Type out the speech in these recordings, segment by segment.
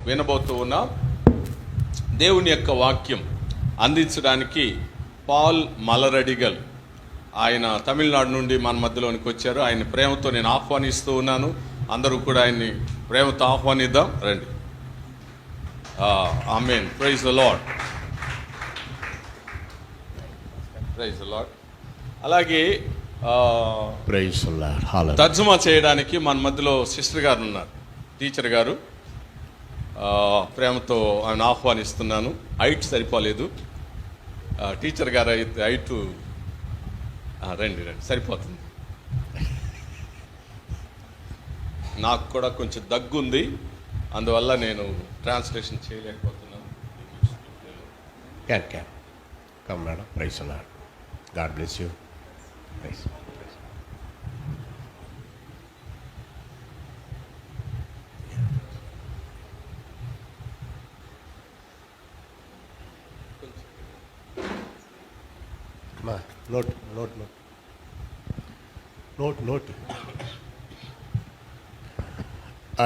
వినబోతూ ఉన్నాం. దేవుని యొక్క వాక్యం అందించడానికి పాల్ మలరడిగల్, ఆయన తమిళనాడు నుండి మన మధ్యలోనికి వచ్చారు. ఆయన ప్రేమతో నేను ఆహ్వానిస్తూ ఉన్నాను. అందరూ కూడా ఆయన్ని ప్రేమతో ఆహ్వానిద్దాం. రండి. Amen. Praise the Lord. Praise the Lord. అలాగే ప్రైజ్ ద లార్డ్. తర్జుమా చేయడానికి మన మధ్యలో సిస్టర్ గారు ఉన్నారు, టీచర్ గారు. ప్రేమతో ఆయన ఆహ్వానిస్తున్నాను. హైట్ సరిపోలేదు. టీచర్ గారు అయితే హైట్ రండి సరిపోతుంది. నాకు కూడా కొంచెం దగ్గు ఉంది, అందువల్ల నేను ట్రాన్స్లేషన్ చేయలేకపోతున్నాను. Come madam. Praise the Lord. God bless you. Praise. Note.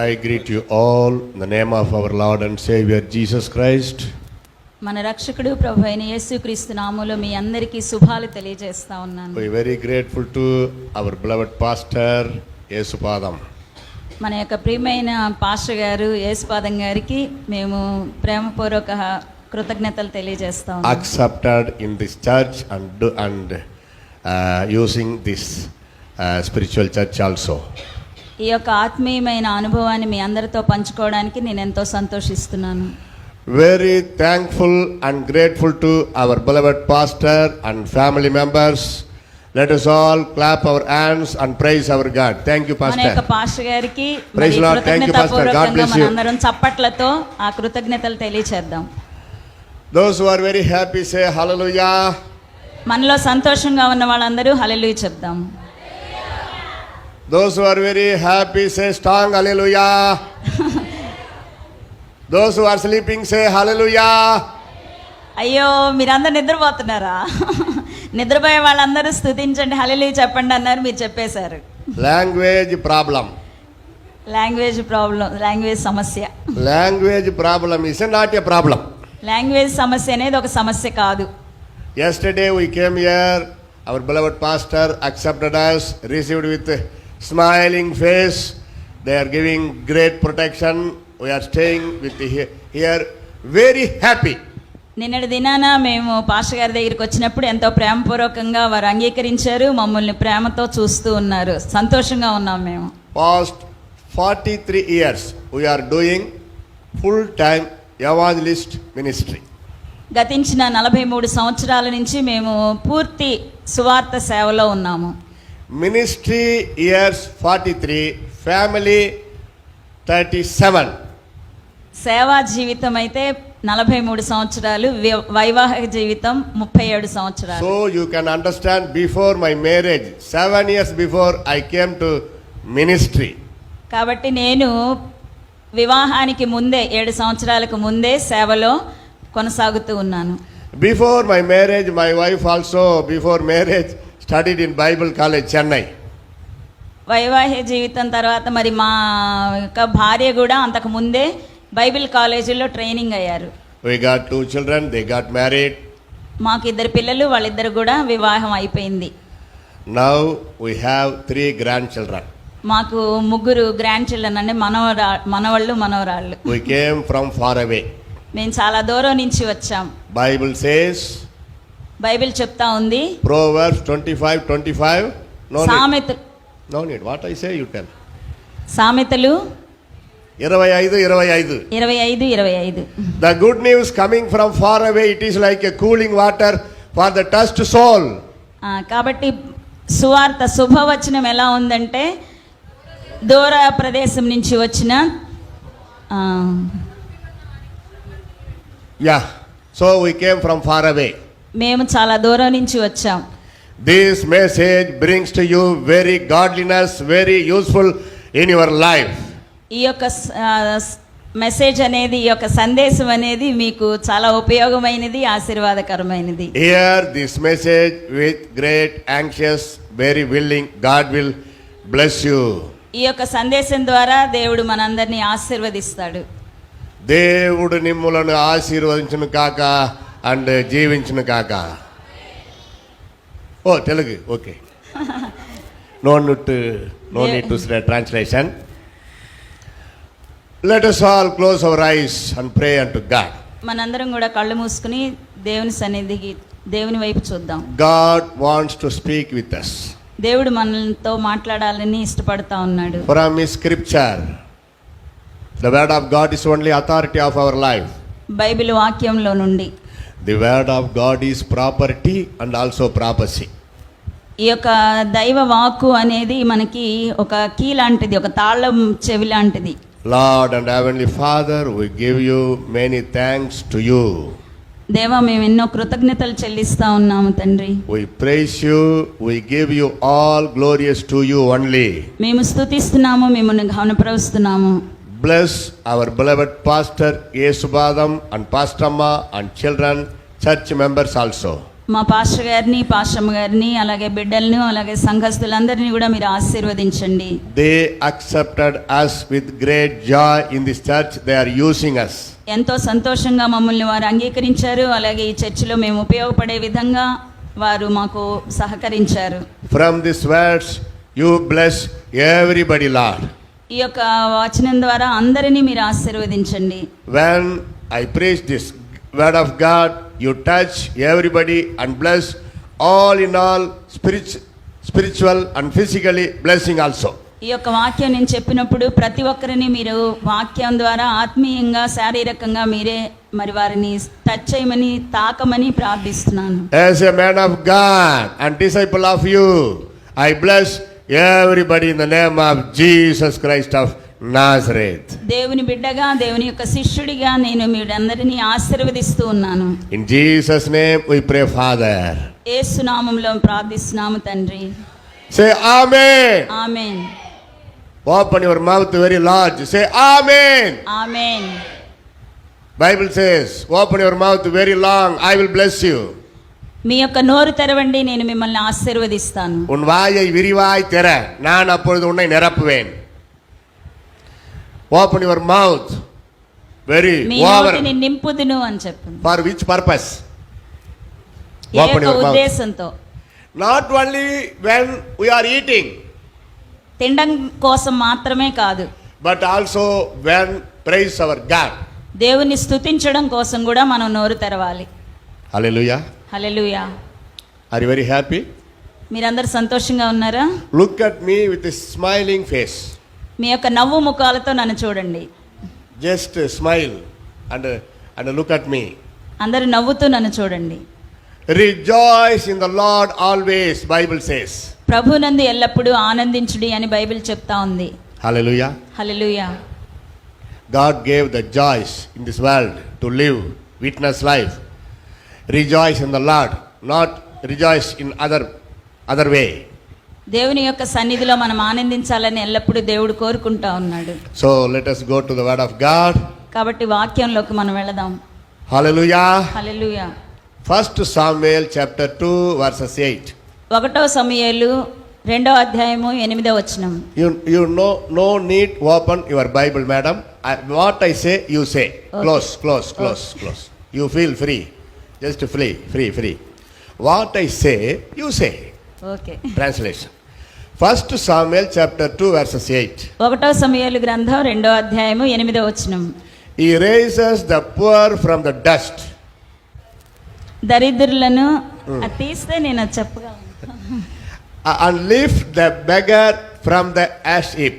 I greet you all in the name of our Lord and Savior Jesus Christ. మన రక్షకుడు ప్రభు అయిన యేసుక్రీస్తు నామములో మీ అందరికీ శుభాలు తెలియజేస్తా ఉన్నాను. We are very grateful to our beloved pastor Yesupadam. మన యొక్క ప్రియమైన పాస్టర్ గారు యేసుపాదం గారికి మేము ప్రేమపూర్వక కృతజ్ఞతలు తెలియజేస్తా ఉన్నాం. Accepted in this church and using this spiritual church also. ఈ యొక్క ఆత్మీయమైన అనుభవాన్ని మీ అందరితో పంచుకోవడానికి నేను ఎంతో సంతోషిస్తున్నాను. Very thankful and grateful to our beloved pastor and family members. Let us all clap our hands and praise our God. Thank you, pastor. మన యొక్క పాస్టర్ గారికి Praise Lord. Thank you, pastor. God bless you. మనందరం చప్పట్లతో ఆ కృతజ్ఞతలు తెలియచేద్దాం. Those who are very happy say hallelujah. మనలో సంతోషంగా ఉన్న వాళ్ళందరూ హల్లెలూయా చెప్దాం. Those who are very happy say strong hallelujah. Those who are sleeping say hallelujah. అయ్యో మీరందరూ నిద్రపోతున్నారా? నిద్రపోయే వాళ్ళందరూ స్తుతించండి, హల్లెలూయా చెప్పండి అన్నారు, మీరు చెప్పేశారు. Language problem. లాంగ్వేజ్ సమస్య. Language problem is not a problem. Language సమస్య అనేది ఒక సమస్య కాదు. Yesterday we came here, our beloved pastor accepted us, received with smiling face. They are giving great protection. We are staying with here very happy. నిన్నటి దినాన మేము pastor గారి దగ్గరికి వచ్చినప్పుడు ఎంతో ప్రేమపూర్వకంగా వారు అంగీకరించారు, మమ్మల్ని ప్రేమతో చూస్తూ ఉన్నారు. సంతోషంగా ఉన్నాం మేము. Past 43 years we are doing full time evangelist ministry. గతించిన 43 సంవత్సరాల నుంచి మేము పూర్తి సువార్త సేవలో ఉన్నాము. Ministry years 43, family 37. సేవా జీవితం అయితే 43 సంవత్సరాలు, వైవాహిక జీవితం 37 సంవత్సరాలు. So you can understand, before my marriage, 7 years before I came to ministry. కాబట్టి నేను వివాహానికి ముందే 7 సంవత్సరాలకు ముందే సేవలో కొనసాగుతూ ఉన్నాను. Before my marriage, my wife also before marriage studied in Bible College, Chennai. వైవాహిక జీవితం తర్వాత మరి మా యొక్క భార్య కూడా అంతకు ముందే బైబిల్ కాలేజీలో ట్రైనింగ్ అయ్యారు. We got 2 children, they got married. మాకు 2 పిల్లలు, వాళ్ళిద్దరు కూడా వివాహం అయిపోయింది. Now we have 3 grandchildren. మాకు 3 గ్రాండ్ చిల్డ్రన్ అంటే మనవాళ్ళు మనవరాళ్ళు. We came from far away. మేము చాలా దూరం నుంచి వచ్చాం. Bible says, బైబిల్ చెప్తా ఉంది, Proverbs 25:25. No need. What I say, you tell. సామెతలు 25:25. The good news coming from far away, it is like a cooling water for the thirst soul. కాబట్టి సువార్త శుభవచనం ఎలా ఉందంటే దూర ప్రదేశం నుంచి వచ్చిన So we came from far away. మేము చాలా దూరం నుంచి వచ్చాం. This message brings to you very godliness, very useful in your life. ఈ యొక్క మెసేజ్ అనేది, ఈ యొక్క సందేశం అనేది మీకు చాలా ఉపయోగమైనది, ఆశీర్వాదకరమైనది. Hear this message with great anxious, very willing. God will bless you. ఈ యొక్క సందేశం ద్వారా దేవుడు మనందరినీ ఆశీర్వదిస్తాడు. దేవుడు నిమ్ములను ఆశీర్వదించును కాక అండ్ జీవించును కాక. ఓ Telugu okay. No need to say translation. Let us all close our eyes and pray unto God. మనందరం కూడా కళ్ళు మూసుకుని దేవుని సన్నిధికి, దేవుని వైపు చూద్దాం. God wants to speak with us. దేవుడు మనతో మాట్లాడాలని ఇష్టపడతా ఉన్నాడు. From His scripture, the word of God is only authority of our life. Bible వాక్యంలో నుండి The word of God is property and also prophecy. ఈ యొక్క దైవ వాక్కు అనేది మనకి ఒక కీ లాంటిది, ఒక తాళం చెవి లాంటిది. Lord and Heavenly Father, we give you many thanks to you. దేవా, మేము ఎన్నో కృతజ్ఞతలు చెల్లిస్తా ఉన్నాము తండ్రి. We praise you, we give you all glorious to you only. మేము స్తుతిస్తున్నాము, మిమ్మల్ని ఘనపరుస్తున్నాము. Bless our beloved pastor Yesubadam and Pastor Amma and children, church members also. మా pastor గారిని, పాస్టమ్మ గారిని, అలాగే బిడ్డలను, అలాగే సంఘస్థులందరినీ కూడా మీరు ఆశీర్వదించండి. They accepted us with great joy in this church. They are using us. ఎంతో సంతోషంగా మమ్మల్ని వారు అంగీకరించారు. అలాగే ఈ చర్చిలో మేము ఉపయోగపడే విధంగా వారు మాకు సహకరించారు. From these words, you bless everybody, Lord. ఈ యొక్క వచనం ద్వారా అందరినీ మీరు ఆశీర్వదించండి. When I preach this word of God, you touch everybody and bless all in all, spiritual and physically blessing also. ఈ యొక్క వాక్యం నేను చెప్పినప్పుడు ప్రతి ఒక్కరిని మీరు వాక్యం ద్వారా ఆత్మీయంగా, శారీరకంగా మీరే మరి వారిని టచ్ చేయమని, తాకమని ప్రార్థిస్తున్నాను. As a man of God and disciple of you, I bless everybody in the name of Jesus Christ of Nazareth. దేవుని బిడ్డగా, దేవుని యొక్క శిష్యుడిగా నేను మీరందరినీ ఆశీర్వదిస్తూ ఉన్నాను. In Jesus name we pray, Father. యేసు నామములో ప్రార్థిస్తున్నాము తండ్రి. Say amen. Amen. Open your mouth very large. Say amen. Amen. Bible says, open your mouth very long, I will bless you. మీ యొక్క నోరు తెరవండి, నేను మిమ్మల్ని ఆశీర్వదిస్తాను. உன் வாயை விரிவாய் திற, நான் அப்பொழுது உன்னை நிரப்புவேன். Open your mouth very me over. నోటిని నింపుదును అని చెప్పండి. For which purpose? A Open యొక్క your mouth. ఉద్దేశంతో? Not only when we are eating, తినడం కోసం మాత్రమే కాదు, but also when praise our God. దేవుని స్తుతించడం కోసం కూడా మనం నోరు తెరవాలి. Hallelujah. Hallelujah. Are you very happy? మీరందరూ సంతోషంగా ఉన్నారా? Look at me with a smiling face. మీ యొక్క నవ్వు ముఖాలతో నన్ను చూడండి. Just smile and look at me. అందరూ నవ్వుతూ నన్ను చూడండి. Rejoice in the Lord always, Bible says. ప్రభునందు ఎల్లప్పుడూ ఆనందించుడి అని బైబిల్ చెప్తా ఉంది. Hallelujah. Hallelujah. God gave the joys in this world to live, witness life. Rejoice in the Lord, not rejoice in other way. దేవుని యొక్క సన్నిధిలో మనం ఆనందించాలని ఎల్లప్పుడూ దేవుడు కోరుకుంటా ఉన్నాడు. So let us go to the word of God. కాబట్టి వాక్యంలోకి మనం వెళదాం. Hallelujah. హల్లెలూయా. 1 Samuel chapter 2 verses 8. 1 సమూయేలు 2వ అధ్యాయము 8వ వచనం. You know, no need open your Bible, madam. What I say, you say. Okay. Close. You feel free. Just free. What I say, you say. Okay. Translation. 1 Samuel chapter 2 verses 8. 1 సమూయేలు గ్రంథం 2వ అధ్యాయము 8వ వచనం. He raises the poor from the dust. దరిద్రులను అది తీస్తే నేను అది చెప్పగలను. And lift the beggar from the ash heap,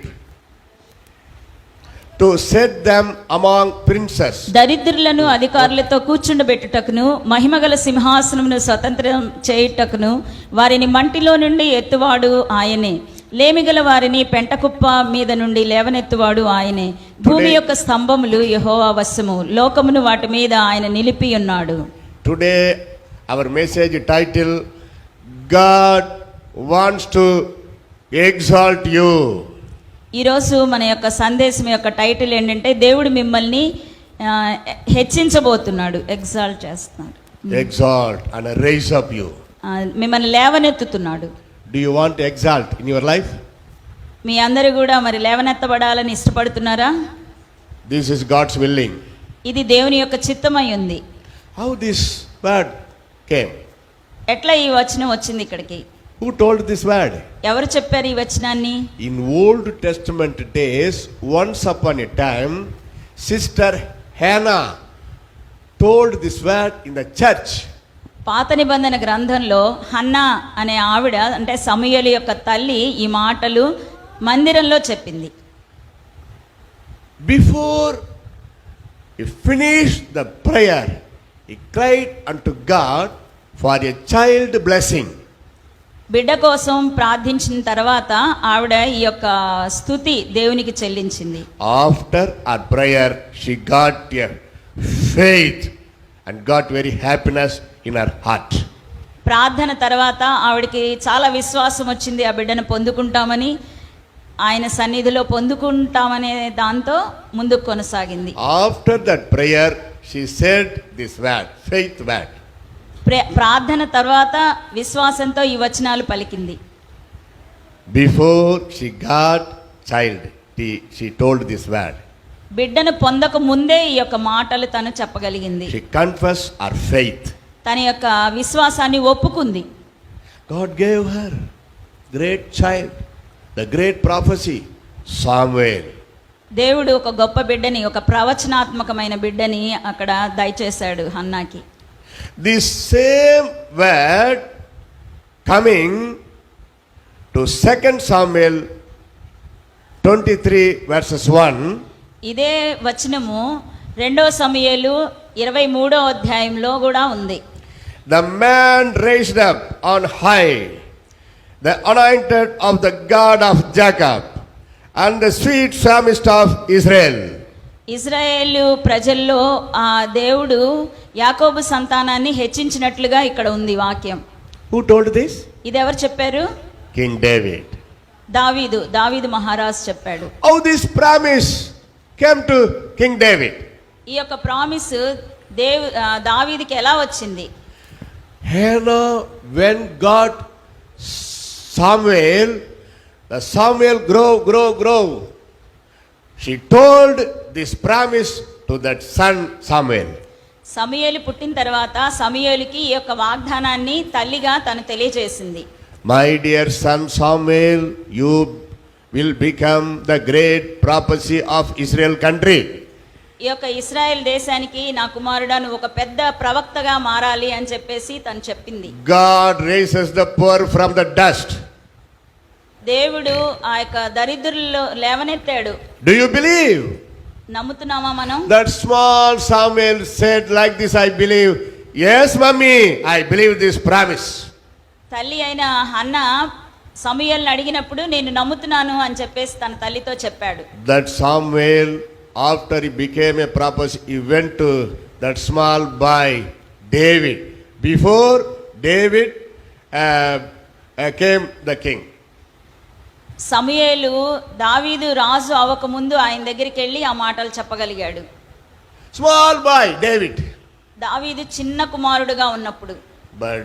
to set them among princes. దరిద్రులను అధికారులతో కూర్చుండబెట్టుటకును, మహిమగల సింహాసనమును స్వతంత్రం చేయుటకును వారిని మంటిలో నుండి ఎత్తువాడు ఆయనే. లేమిగల వారిని పెంటకుప్ప మీద నుండి లేవనెత్తువాడు ఆయనే. భూమి యొక్క స్తంభములు యెహోవా వశము, లోకమును వాటి మీద ఆయన నిలిపి ఉన్నాడు. Today our message title, God wants to exalt you. ఈరోజు మన యొక్క సందేశం యొక్క టైటిల్ ఏంటంటే దేవుడు మిమ్మల్ని హెచ్చించబోతున్నాడు, ఎగ్జాల్ట్ చేస్తున్నాడు. Exalt and raise up you. మిమ్మల్ని లేవనెత్తుతున్నాడు. Do you want to exalt in your life? మీ అందరూ కూడా మరి లేవనెత్తబడాలని ఇష్టపడుతున్నారా? This is God's willing. ఇది దేవుని యొక్క చిత్తమై ఉంది. How this word came? ఎట్లా ఈ వచనం వచ్చింది ఇక్కడికి? Who told this word? ఎవరు చెప్పారు ఈ వచనాన్ని? In Old Testament days, once upon a time, Sister Hannah told this word in the church. పాత నిబంధన గ్రంథంలో హన్నా అనే ఆవిడ అంటే సమూయేలు యొక్క తల్లి ఈ మాటలు మందిరంలో చెప్పింది. Before he finished the prayer, he cried unto God for a child blessing. బిడ్డ కోసం ప్రార్థించిన తర్వాత ఆవిడ ఈ యొక్క స్తుతి దేవునికి చెల్లించింది. After her prayer, she got a faith and got very happiness in her heart. ప్రార్థన తర్వాత ఆవిడకి చాలా విశ్వాసం వచ్చింది, ఆ బిడ్డను పొందుకుంటామని, ఆయన సన్నిధిలో పొందుకుంటామనే దాంతో ముందుకు కొనసాగింది. After that prayer, she said this word, faith word. ప్రార్థన తర్వాత విశ్వాసంతో ఈ వచనాలు పలికింది. Before she got child, she told this word. బిడ్డను పొందక ముందే ఈ యొక్క మాటలు తను చెప్పగలిగింది. She confessed her faith. తన యొక్క విశ్వాసాన్ని ఒప్పుకుంది. God gave her great child, the great prophecy, Samuel. దేవుడు ఒక గొప్ప బిడ్డని, ఒక ప్రవచనాత్మకమైన బిడ్డని అక్కడ దయచేశాడు హన్నాకి. This same word coming to 2 Samuel 23 verses 1. ఇదే వచనము 2 సమూయేలు 23వ అధ్యాయంలో కూడా ఉంది. The man raised up on high, the anointed of the God of Jacob, and the sweet psalmist of Israel. Israel ప్రజల్లో ఆ దేవుడు యాకోబు సంతానాన్ని హెచ్చించినట్లుగా ఇక్కడ ఉంది వాక్యం. Who told this? ఇది ఎవరు చెప్పారు? King David. దావీదు మహారాజు చెప్పాడు. How this promise came to King David? ఈ యొక్క ప్రామిస్ దావీదుకి ఎలా వచ్చింది? Hannah, when God Samuel, the Samuel grow. She told this promise to that son Samuel. సమూయేలు పుట్టిన తర్వాత సమూయేలుకి ఈ యొక్క వాగ్దానాన్ని తల్లిగా తను తెలియజేసింది. My dear son Samuel, you will become the great prophecy of Israel country. ఈ యొక్క ఇశ్రాయేల్ దేశానికి నా కుమారుడా నువ్వు ఒక పెద్ద ప్రవక్తగా మారాలి అని చెప్పేసి తను చెప్పింది. God raises the poor from the dust. దేవుడు ఆ యొక్క దరిద్రుల్లో లేవనెత్తాడు. Do you believe? నమ్ముతున్నామా మనం? That small Samuel said like this, I believe. Yes, mommy, I believe this promise. తల్లి అయిన హన్న సమూయేలుని అడిగినప్పుడు నేను నమ్ముతున్నాను అని చెప్పేసి తన తల్లితో చెప్పాడు. That Samuel, after he became a prophet, he went to that small boy David. Before David came the king. సమూయేలు దావీదు రాజు అవ్వకముందు ఆయన దగ్గరికి వెళ్ళి ఆ మాటలు చెప్పగలిగాడు. Small boy David. దావీదు చిన్న కుమారుడుగా ఉన్నప్పుడు. But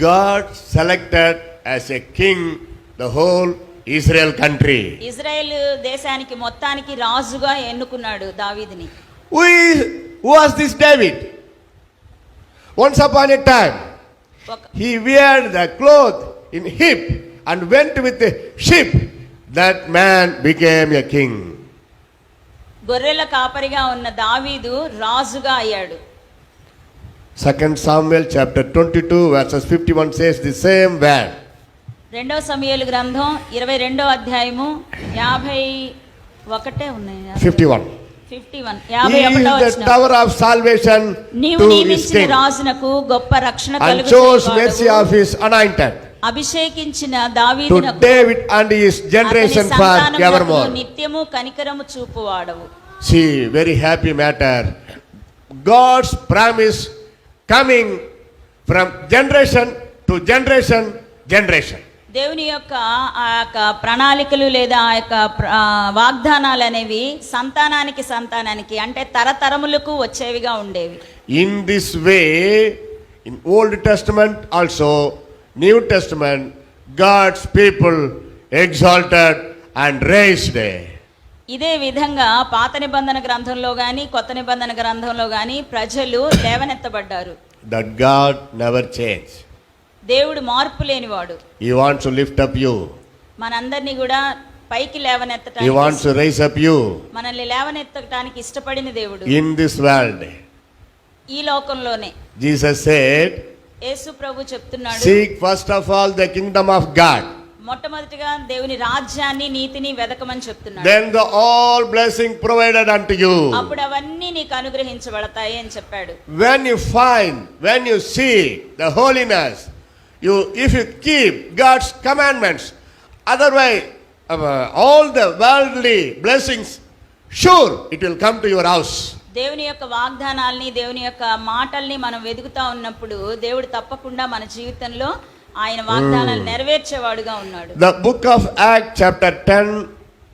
God selected as a king the whole Israel country. Israel దేశానికి మొత్తానికి రాజుగా ఎన్నుకున్నాడు దావీదుని. Who was this David? Once upon a time, he wear the cloth in hip and went with the sheep. That man became a king. గొర్రెల కాపరిగా ఉన్న దావీదు రాజుగా అయ్యాడు. 2 Samuel chapter 22 verses 51 says the same word. 2 సమూయేలు గ్రంథం 22వ అధ్యాయము 51 ఉన్నాయి. 51. 51 He is the వచనం. tower of salvation నీవు to his నియమించిన king రాజునకు గొప్ప రక్షణ and chose mercy of కలుగుచేవాడవు. his anointed అభిషేకించిన to దావీదునకు David and his generation అతని సంతానమునకు forevermore. నిత్యము కనికరము చూపువాడవు. See, very happy matter. God's promise coming from generation to generation. దేవుని యొక్క ఆ యొక్క ప్రణాళికలు లేదా ఆ యొక్క వాగ్దానాలు అనేవి సంతానానికి అంటే తరతరములకు వచ్చేవిగా ఉండేవి. In this way, in Old Testament also, New Testament, God's people exalted and raised. ఇదే విధంగా పాత నిబంధన గ్రంథంలో గాని కొత్త నిబంధన గ్రంథంలో గాని ప్రజలు లేవనెత్తబడ్డారు. That God never change. దేవుడు మార్పు లేనివాడు. He wants to lift up you. మనందరినీ కూడా పైకి He లేవనెత్తడానికి wants to raise up you మనల్ని లేవనెత్తడానికి ఇష్టపడిన దేవుడు. in this world. ఈ లోకంలోనే Jesus said, యేసు ప్రభు చెప్తున్నాడు, seek first of all the kingdom of God. మొట్టమొదటిగా దేవుని రాజ్యాన్ని నీతిని వెదకమని చెప్తున్నాడు. Then the all blessing provided unto you. అప్పుడు అవన్నీ నీకు అనుగ్రహించబడతాయి అని చెప్పాడు. When you seek the holiness, if you keep God's commandments, otherwise all the worldly blessings, sure it will come to your house. దేవుని యొక్క వాగ్దానాల్ని దేవుని యొక్క మాటల్ని మనం వెతుకుతా ఉన్నప్పుడు దేవుడు తప్పకుండా మన జీవితంలో ఆయన వాగ్దానాలు నెరవేర్చేవాడుగా ఉన్నాడు. The book of Acts chapter 10,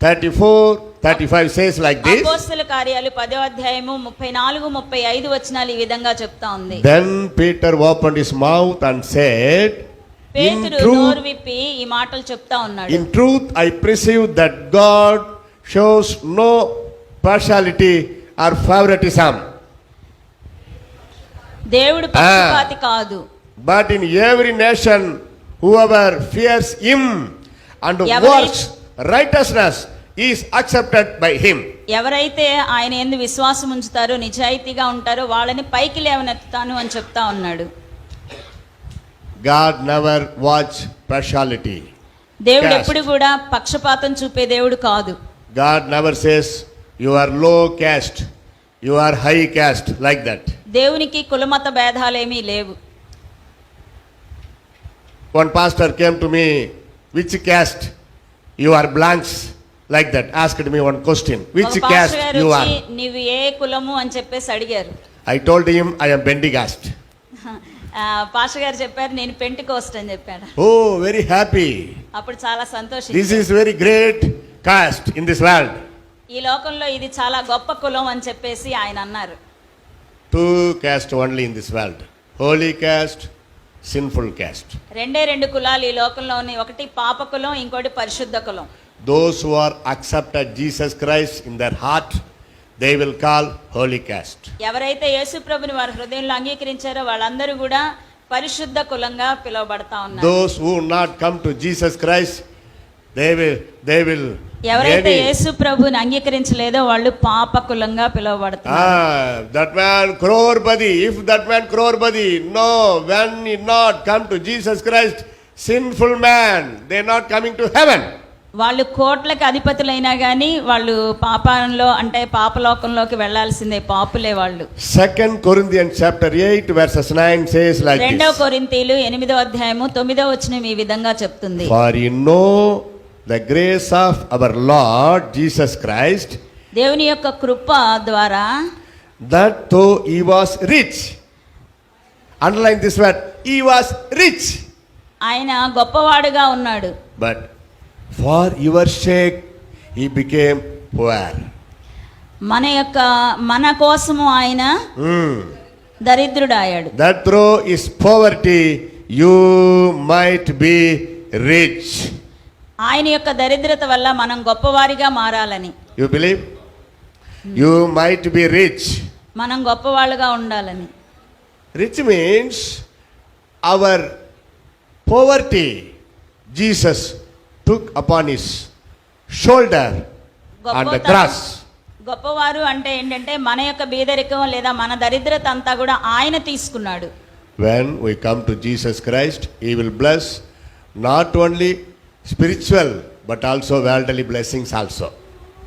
34-35 says like this. అపోస్తల కార్యాలు 10వ అధ్యాయము 34-35 వచనాలు ఈ విధంగా చెప్తా ఉంది. Then Peter opened his mouth and said, పేతురు నోరు విప్పి ఈ మాటలు చెప్తా ఉన్నాడు. In truth I perceive that God shows no partiality or favoritism, దేవుడు పక్షపాతి కాదు. but in every nation whoever fears him and works righteousness is accepted by him. ఎవరైతే ఆయన యందు విశ్వాసం ఉంచుతారో నిజాయితీగా ఉంటారో వాళ్ళని పైకి లేవనెత్తుతాను అని చెప్తా ఉన్నాడు. God never watch partiality. దేవుడు Caste. ఎప్పుడు కూడా పక్షపాతం చూపే దేవుడు కాదు. God never says you are low caste, you are high caste, like that. దేవునికి కులమత భేదాలేమీ లేవు. One pastor came to me, which caste you are, blanks, like that, asked me one question, which ఒక caste పాస్టర్ గారు you వచ్చి are. నీవు ఏ కులము అని చెప్పేసి అడిగారు. I told him I am Pentecost. Pastor గారు చెప్పారు నేను పెంటెకోస్ట్ అని చెప్పాడు. Oh, very happy. అప్పుడు చాలా This సంతోషించారు. is very great caste in this world. ఈ లోకంలో ఇది చాలా గొప్ప కులం అని చెప్పేసి ఆయన అన్నారు. Two caste only in this world, holy caste, sinful caste. రెండు కులాలు ఈ లోకంలో ఉన్నాయి. ఒకటి పాప కులం, ఇంకోటి పరిశుద్ధ కులం. Those who are accepted Jesus Christ in their heart, they will call holy caste. ఎవరైతే యేసు ప్రభుని వారి హృదయంలో అంగీకరించారో వాళ్ళందరూ కూడా పరిశుద్ధ కులంగా పిలువబడతా ఉన్నారు. Those who not come to Jesus Christ, they will ఎవరైతే maybe, యేసు ప్రభుని అంగీకరించలేదో వాళ్ళు పాప కులంగా పిలువబడుతున్నారు. that man Crorepati, if that man Crorepati, no, when he not come to Jesus Christ, sinful man, they not coming to heaven. వాళ్ళు కోట్లకి అధిపతులైనా కానీ వాళ్ళు పాపంలో అంటే పాపలోకంలోకి వెళ్లాల్సిందే, పాపులే వాళ్ళు. 2 Corinthians chapter 8 verses 9 says like రెండవ this. కొరింథీలు 8వ అధ్యాయము 9వ వచనం ఈ విధంగా చెప్తుంది. For you know the grace of our Lord Jesus Christ, దేవుని యొక్క కృప ద్వారా that though he was rich, underline this word, he was rich, ఆయన గొప్పవాడుగా ఉన్నాడు. but for your sake he became poor. మన కోసము ఆయన దరిద్రుడాయాడు. That through his poverty you might be rich. ఆయన యొక్క దరిద్రత వల్ల మనం గొప్పవారిగా మారాలని. You believe? You might be rich. మనం గొప్పవాళ్ళుగా ఉండాలని. Rich means our poverty Jesus took upon his shoulder on the cross. గొప్పవారు అంటే ఏంటంటే మన యొక్క బీదరికం లేదా మన దరిద్రత అంతా కూడా ఆయన తీసుకున్నాడు. When we come to Jesus Christ, he will bless not only spiritual but also worldly blessings also.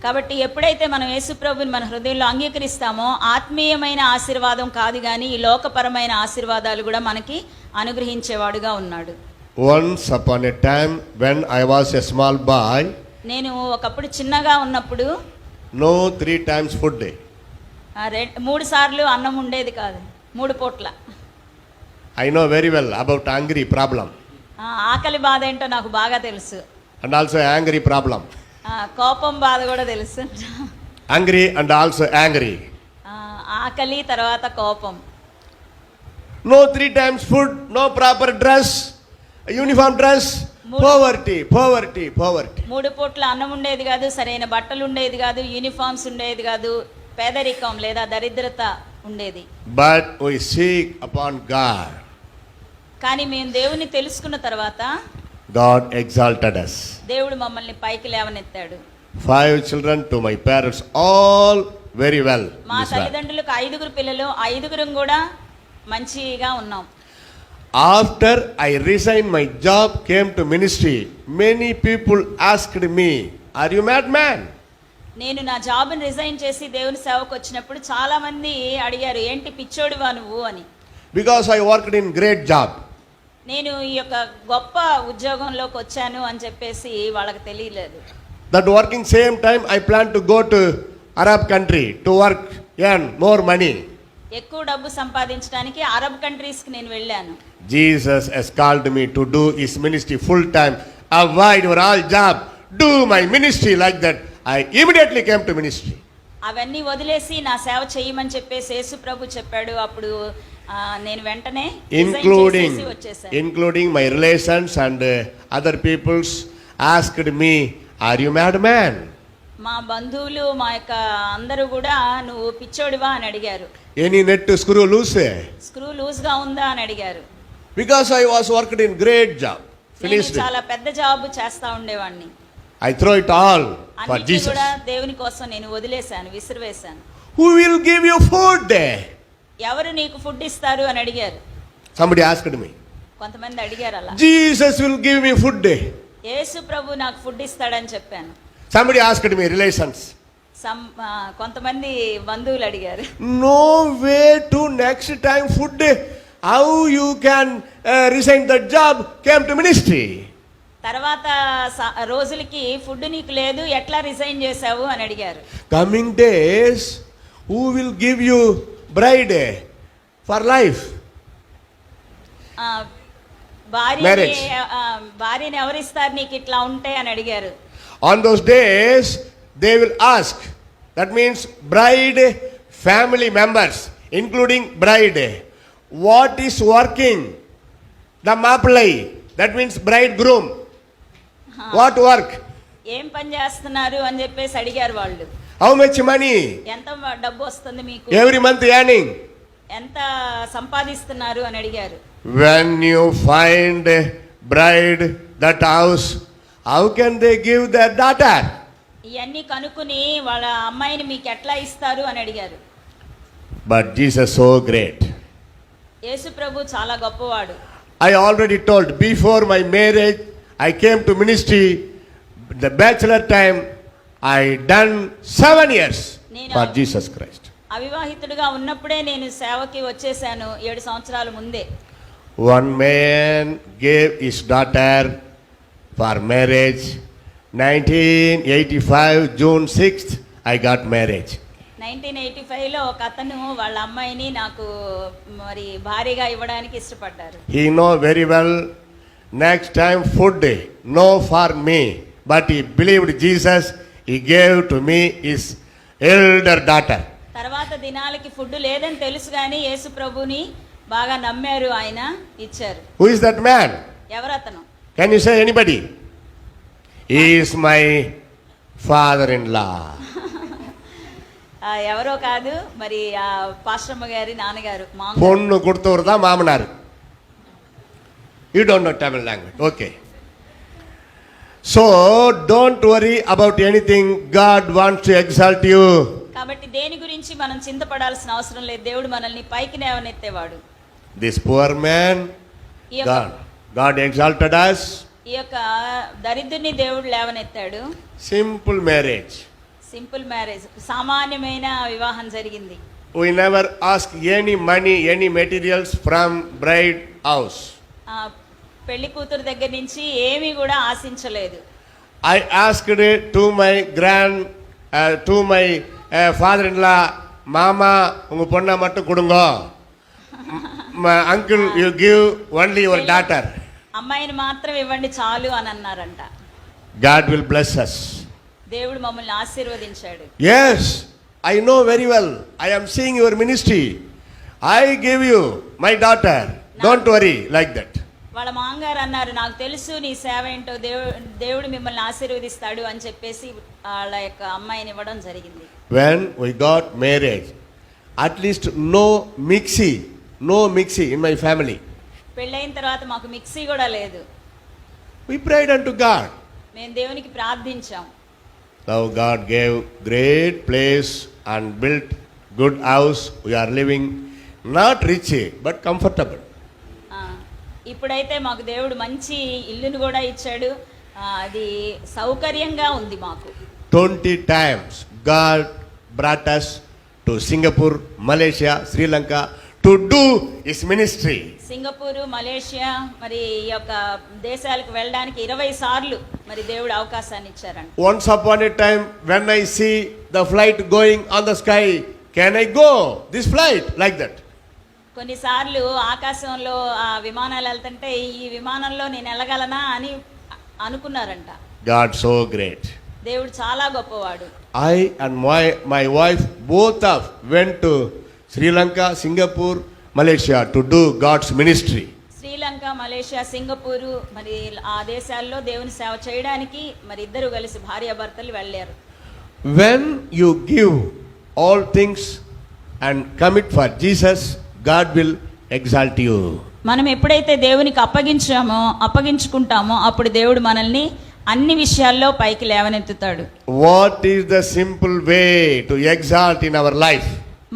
కాబట్టి ఎప్పుడైతే మనం యేసు ప్రభువుని మన హృదయంలో అంగీకరిస్తామో ఆత్మీయమైన ఆశీర్వాదం కాదు కానీ ఈ లోకపరమైన ఆశీర్వాదాలు కూడా మనకి అనుగ్రహించేవాడుగా ఉన్నాడు. Once upon a time when I was a small boy, నేను ఒకప్పుడు చిన్నగా ఉన్నప్పుడు no 3 times food day. 3 సార్లు అన్నం ఉండేది కాదు, 3 పూట్ల. I know very well about hungry problem ఆకలి బాధ ఏంటో నాకు బాగా తెలుసు. and also angry problem. కోపం బాధ కూడా తెలుసు. Hungry and also angry. ఆకలి తర్వాత కోపం. No 3 times food, no proper dress, uniform dress, Poverty, poverty, poverty. 3 పూట్ల అన్నం ఉండేది కాదు, సరైన బట్టలు ఉండేది కాదు, యూనిఫామ్స్ ఉండేది కాదు, పేదరికం లేదా దరిద్రత ఉండేది. But we seek upon God. కానీ మేము దేవుని తెలుసుకున్న తర్వాత God exalted us. దేవుడు మమ్మల్ని పైకి లేవనెత్తాడు. 5 children to my parents, all very well. మా this life. తల్లిదండ్రులకు 5 పిల్లలు, 5 కూడా మంచిగా ఉన్నాం. After I resigned my job, came to ministry, many people asked me, are you madman? నేను నా జాబ్ని రిజైన్ చేసి దేవుని సేవకు వచ్చినప్పుడు చాలా మంది అడిగారు, ఏంటి పిచ్చోడివా నువ్వు అని. Because I worked in great job. నేను ఈ యొక్క గొప్ప ఉద్యోగంలోకి వచ్చాను అని చెప్పేసి వాళ్ళకి తెలియలేదు. That working same time, I plan to go to Arab country to work, earn more money. ఎక్కువ డబ్బు సంపాదించడానికి అరబ్ కంట్రీస్కి నేను వెళ్ళాను. Jesus has called me to do his ministry full time. Avoid your all job, do my ministry like that. I immediately came to ministry. అవన్నీ వదిలేసి నా సేవ చేయమని చెప్పేసి యేసు ప్రభు చెప్పాడు. అప్పుడు నేను వెంటనే including my relations and other peoples asked me, are you madman? మా బంధువులు మా యొక్క అందరూ కూడా నువ్వు పిచ్చోడివా అని అడిగారు. Any net to screw loose? Screw loose గా ఉందా అని అడిగారు. Because I was worked in great job. Finished. నేను చాలా పెద్ద జాబ్ చేస్తా ఉండేవాడిని. I throw it all for అన్నిటిని Jesus. కూడా దేవుని కోసం నేను వదిలేశాను, విసిరివేశాను. Who will give you food there? ఎవరు నీకు ఫుడ్ ఇస్తారు అని అడిగారు. Somebody asked me. కొంతమంది అడిగారు అలా. Jesus will give me food there. యేసు ప్రభు నాకు ఫుడ్ ఇస్తాడని చెప్పాను. Somebody asked me, relations. కొంతమంది బంధువులు అడిగారు. No way to next time food. How you can resign the job, came to ministry. తర్వాత రోజులకి ఫుడ్ నీకు లేదు, ఎట్లా రిజైన్ చేసావు అని అడిగారు. Coming days, who will give you bride for life? భార్యని ఎవరిస్తారు నీకు ఇట్లా ఉంటే అని అడిగారు. On those days, they will ask. That means bride family members, including bride. What is working? The maplai. That means bridegroom. What work? ఏం పని చేస్తున్నారు అని చెప్పేసి అడిగారు వాళ్ళు. How much money? ఎంత డబ్బు వస్తుంది మీకు? Every month earning. ఎంత సంపాదిస్తున్నారు అని అడిగారు. When you find bride that house, how can they give their daughter? ఇవన్నీ కనుక్కుని వాళ్ళ అమ్మాయిని మీకు ఎట్లా ఇస్తారు అని అడిగారు. But Jesus so great. యేసు ప్రభు చాలా గొప్పవాడు. I already told, before my marriage, I came to ministry. The bachelor time, I done 7 years for Jesus Christ. అవివాహితుడిగా ఉన్నప్పుడే నేను సేవకి వచ్చేసాను 7 సంవత్సరాల ముందే. One man gave his daughter for marriage. 1985 June 6th I got marriage. 1985లో ఒక అతను వాళ్ళ అమ్మాయిని నాకు మరి భార్యగా ఇవ్వడానికి ఇష్టపడ్డారు. He know very well, next time food no for me, but he believed Jesus. He gave to me his elder daughter. తర్వాత దినాలకి ఫుడ్ లేదని తెలుసు కానీ యేసు ప్రభుని బాగా నమ్మారు, ఆయన ఇచ్చారు. Who is that man? ఎవరు అతను? Can you say anybody? He is my father-in-law. ఎవరో కాదు, మరి పాస్టమ్మ గారి నాన్నగారు. పొన్ను కొడుతూరుదా మామనారు. You don't know Tamil language. Okay. So don't worry about anything. God wants to exalt you. కాబట్టి దేని గురించి మనం చింతపడాల్సిన అవసరం లేదు. దేవుడు మనల్ని పైకి లేవనెత్తేవాడు. This poor man, God exalted us. ఈ యొక్క దరిద్రుని దేవుడు లేవనెత్తాడు. Simple marriage. సింపుల్ మ్యారేజ్, సామాన్యమైన వివాహం జరిగింది. We never ask any money, any materials from bride house. పెళ్లి కూతురు దగ్గర నుంచి ఏమీ కూడా ఆశించలేదు. I asked to my father-in-law, Mama, unga ponna mattu kudungo. My uncle, you give only your daughter. అమ్మాయిని మాత్రం ఇవ్వండి చాలు అని అన్నారంట. God will bless us. దేవుడు మమ్మల్ని ఆశీర్వదించాడు. Yes, I know very well. I am seeing your ministry. I give you my daughter. Don't worry like that. వాళ్ళ మాంగారు అన్నారు, నాకు తెలుసు నీ సేవ ఏంటో, దేవుడు మిమ్మల్ని ఆశీర్వదిస్తాడు అని చెప్పేసి వాళ్ళ యొక్క అమ్మాయిని ఇవ్వడం జరిగింది. When we got married, at least no mixie in my family. పెళ్ళైన తర్వాత మాకు మిక్సీ కూడా లేదు. We prayed unto God. మేము దేవునికి ప్రార్థించాం. Now God gave great place and built good house. We are living not rich but comfortable. ఇప్పుడైతే మాకు దేవుడు మంచి ఇల్లును కూడా ఇచ్చాడు. అది సౌకర్యంగా ఉంది మాకు. 20 times God brought us to Singapore, Malaysia, Sri Lanka to do His ministry. Singapore, Malaysia మరి ఈ యొక్క దేశాలకు వెళ్ళడానికి 20 సార్లు మరి దేవుడు అవకాశాన్ని ఇచ్చారంట. Once upon a time when I see the flight going on the sky, can I go this flight like that? కొన్నిసార్లు ఆకాశంలో ఆ విమానాలు వెళ్తుంటే ఈ విమానంలో నేను వెళ్ళగలనా అని అనుకున్నారంట. God so great. దేవుడు చాలా గొప్పవాడు. I and my wife both of went to Sri Lanka, Singapore, Malaysia to do God's ministry. Sri Lanka, Malaysia, Singapore మరి ఆ దేశాల్లో దేవుని సేవ చేయడానికి మరి ఇద్దరు కలిసి భార్యాభర్తలు వెళ్ళారు. When you give all things and commit for Jesus, God will exalt you. మనం ఎప్పుడైతే దేవునికి అప్పగించుకుంటామో అప్పుడు దేవుడు మనల్ని అన్ని విషయాల్లో పైకి లేవనెత్తుతాడు. What is the simple way to exalt in our life?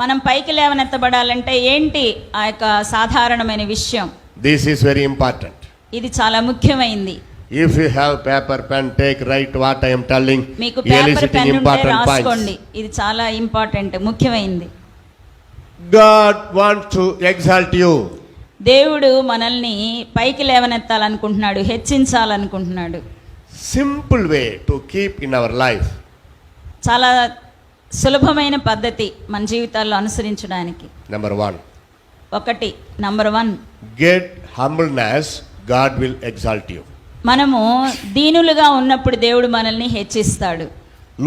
మనం పైకి లేవనెత్తబడాలంటే ఏంటి ఆ యొక్క సాధారణమైన విషయం? This is very important. ఇది చాలా ముఖ్యమైనది. If you have paper, pen, take, write what I am telling. మీకు పేపర్ పెన్ ఉంటే important రాసుకోండి. points. ఇది చాలా ఇంపార్టెంట్, ముఖ్యమైనది. God wants to exalt you. దేవుడు మనల్ని పైకి లేవనెత్తాలనుకుంటున్నాడు, హెచ్చించాలనుకుంటున్నాడు. Simple way to keep in our life. చాలా సులభమైన పద్ధతి మన జీవితాల్లో అనుసరించడానికి. Number 1. Number 1, Get humbleness, God will exalt you. మనము దీనులుగా ఉన్నప్పుడు దేవుడు మనల్ని హెచ్చిస్తాడు.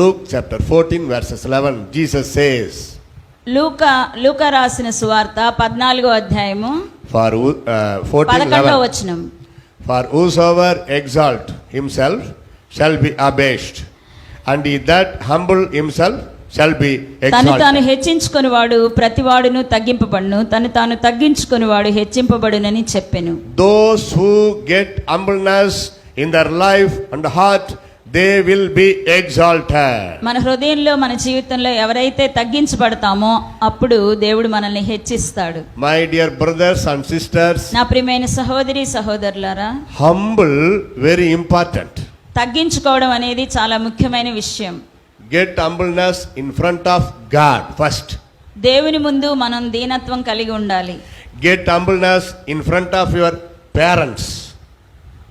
Luke chapter 14 verses 11, Jesus says, లూకా రాసిన సువార్త 14వ అధ్యాయము for 11వ వచనం, For whosoever exalt himself shall be abased, and he that humble himself shall be తను తాను exalted. హెచ్చించుకొనివాడు ప్రతివాడును తగ్గింపబడును, తను తాను తగ్గించుకొనివాడు హెచ్చింపబడునని చెప్పెను. Those who get humbleness in their life and heart, they will be exalted. మన హృదయంలో, మన జీవితంలో ఎవరైతే తగ్గించబడతామో అప్పుడు దేవుడు మనల్ని హెచ్చిస్తాడు. My dear brothers and sisters, నా ప్రియమైన సహోదరి సహోదరులారా, humble very important. తగ్గించుకోవడం అనేది చాలా ముఖ్యమైన విషయం. Get humbleness in front of God first. దేవుని ముందు మనం దీనత్వం కలిగి ఉండాలి. Get humbleness in front of your parents.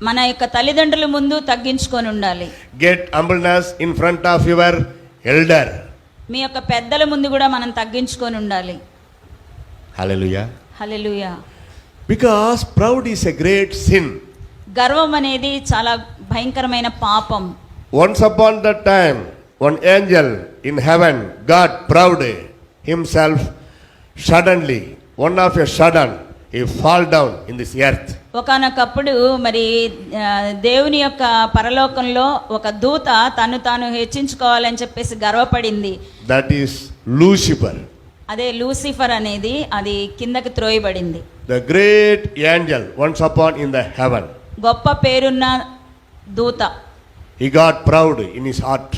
మన యొక్క తల్లిదండ్రుల ముందు తగ్గించుకొని ఉండాలి. Get humbleness in front of your elder. మీ యొక్క పెద్దల ముందు కూడా మనం తగ్గించుకొని ఉండాలి. Hallelujah. Hallelujah. Because proud is a great sin. గర్వం అనేది చాలా భయంకరమైన పాపం. Once upon that time, one angel in heaven got proud himself suddenly. One of a sudden, he fall down in this earth. ఒకానొకప్పుడు మరి దేవుని యొక్క పరలోకంలో ఒక దూత తను తాను హెచ్చించుకోవాలని చెప్పేసి గర్వపడింది. That is Lucifer. అదే లూసిఫర్ అనేది అది కిందకి త్రోయబడింది. The great angel once upon in the heaven. గొప్ప పేరున్న దూత. He got proud in his heart.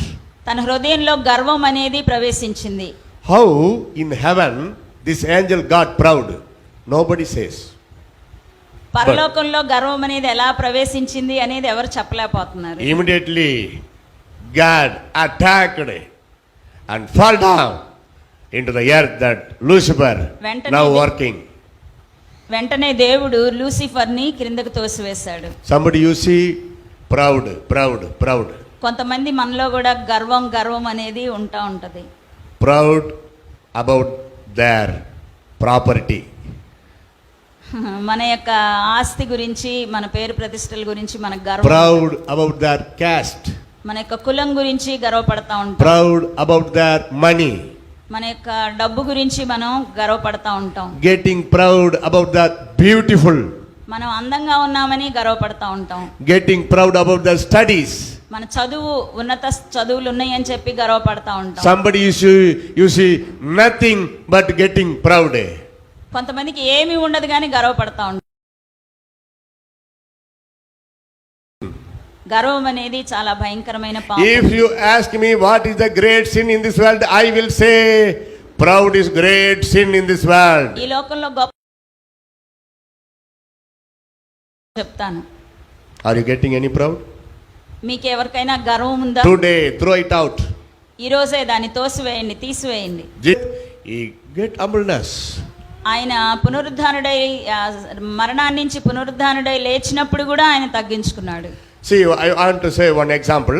తన హృదయంలో గర్వం అనేది ప్రవేశించింది. How in heaven this angel got proud? Nobody says. పరలోకంలో గర్వం అనేది ఎలా ప్రవేశించింది అనేది ఎవరు చెప్పలేకపోతున్నారు. Immediately God attacked and fall down into the earth that Lucifer now working. వెంటనే దేవుడు లూసిఫర్ని క్రిందకు తోసివేశాడు. Somebody you see proud. కొంతమంది మనలో కూడా గర్వం అనేది ఉంటది. Proud about their property. మన యొక్క ఆస్తి గురించి, మన పేరు ప్రతిష్టల గురించి మనకు గర్వం. Proud about their caste. మన యొక్క కులం గురించి గర్వపడతా ఉంటాం. Proud about their money. మన యొక్క డబ్బు గురించి మనం గర్వపడతా ఉంటాం. Getting proud about the beautiful మనం అందంగా ఉన్నామని గర్వపడతా ఉంటాం. getting proud about their studies. మన చదువు ఉన్నత చదువులు ఉన్నాయని చెప్పి గర్వపడతా ఉంటాం. Somebody you see nothing but getting proud. కొంతమందికి ఏమీ ఉండదు కానీ గర్వపడతా ఉంటాం. గర్వం అనేది చాలా భయంకరమైన పాపం. If you ask me what is the great sin in this world, I will say proud is great sin in this world. ఈ లోకంలో గొప్ప చెప్తాను. Are you getting any proud? మీకు ఎవరికైనా గర్వం ఉందా? Today throw it out. ఈ రోజే దాన్ని తోసివేయండి, తీసివేయండి. Get humbleness. ఆయన పునరుద్ధానుడై మరణాన్ని నుంచి పునరుద్ధానుడై లేచినప్పుడు కూడా ఆయన తగ్గించుకున్నాడు. See, I want to say one example.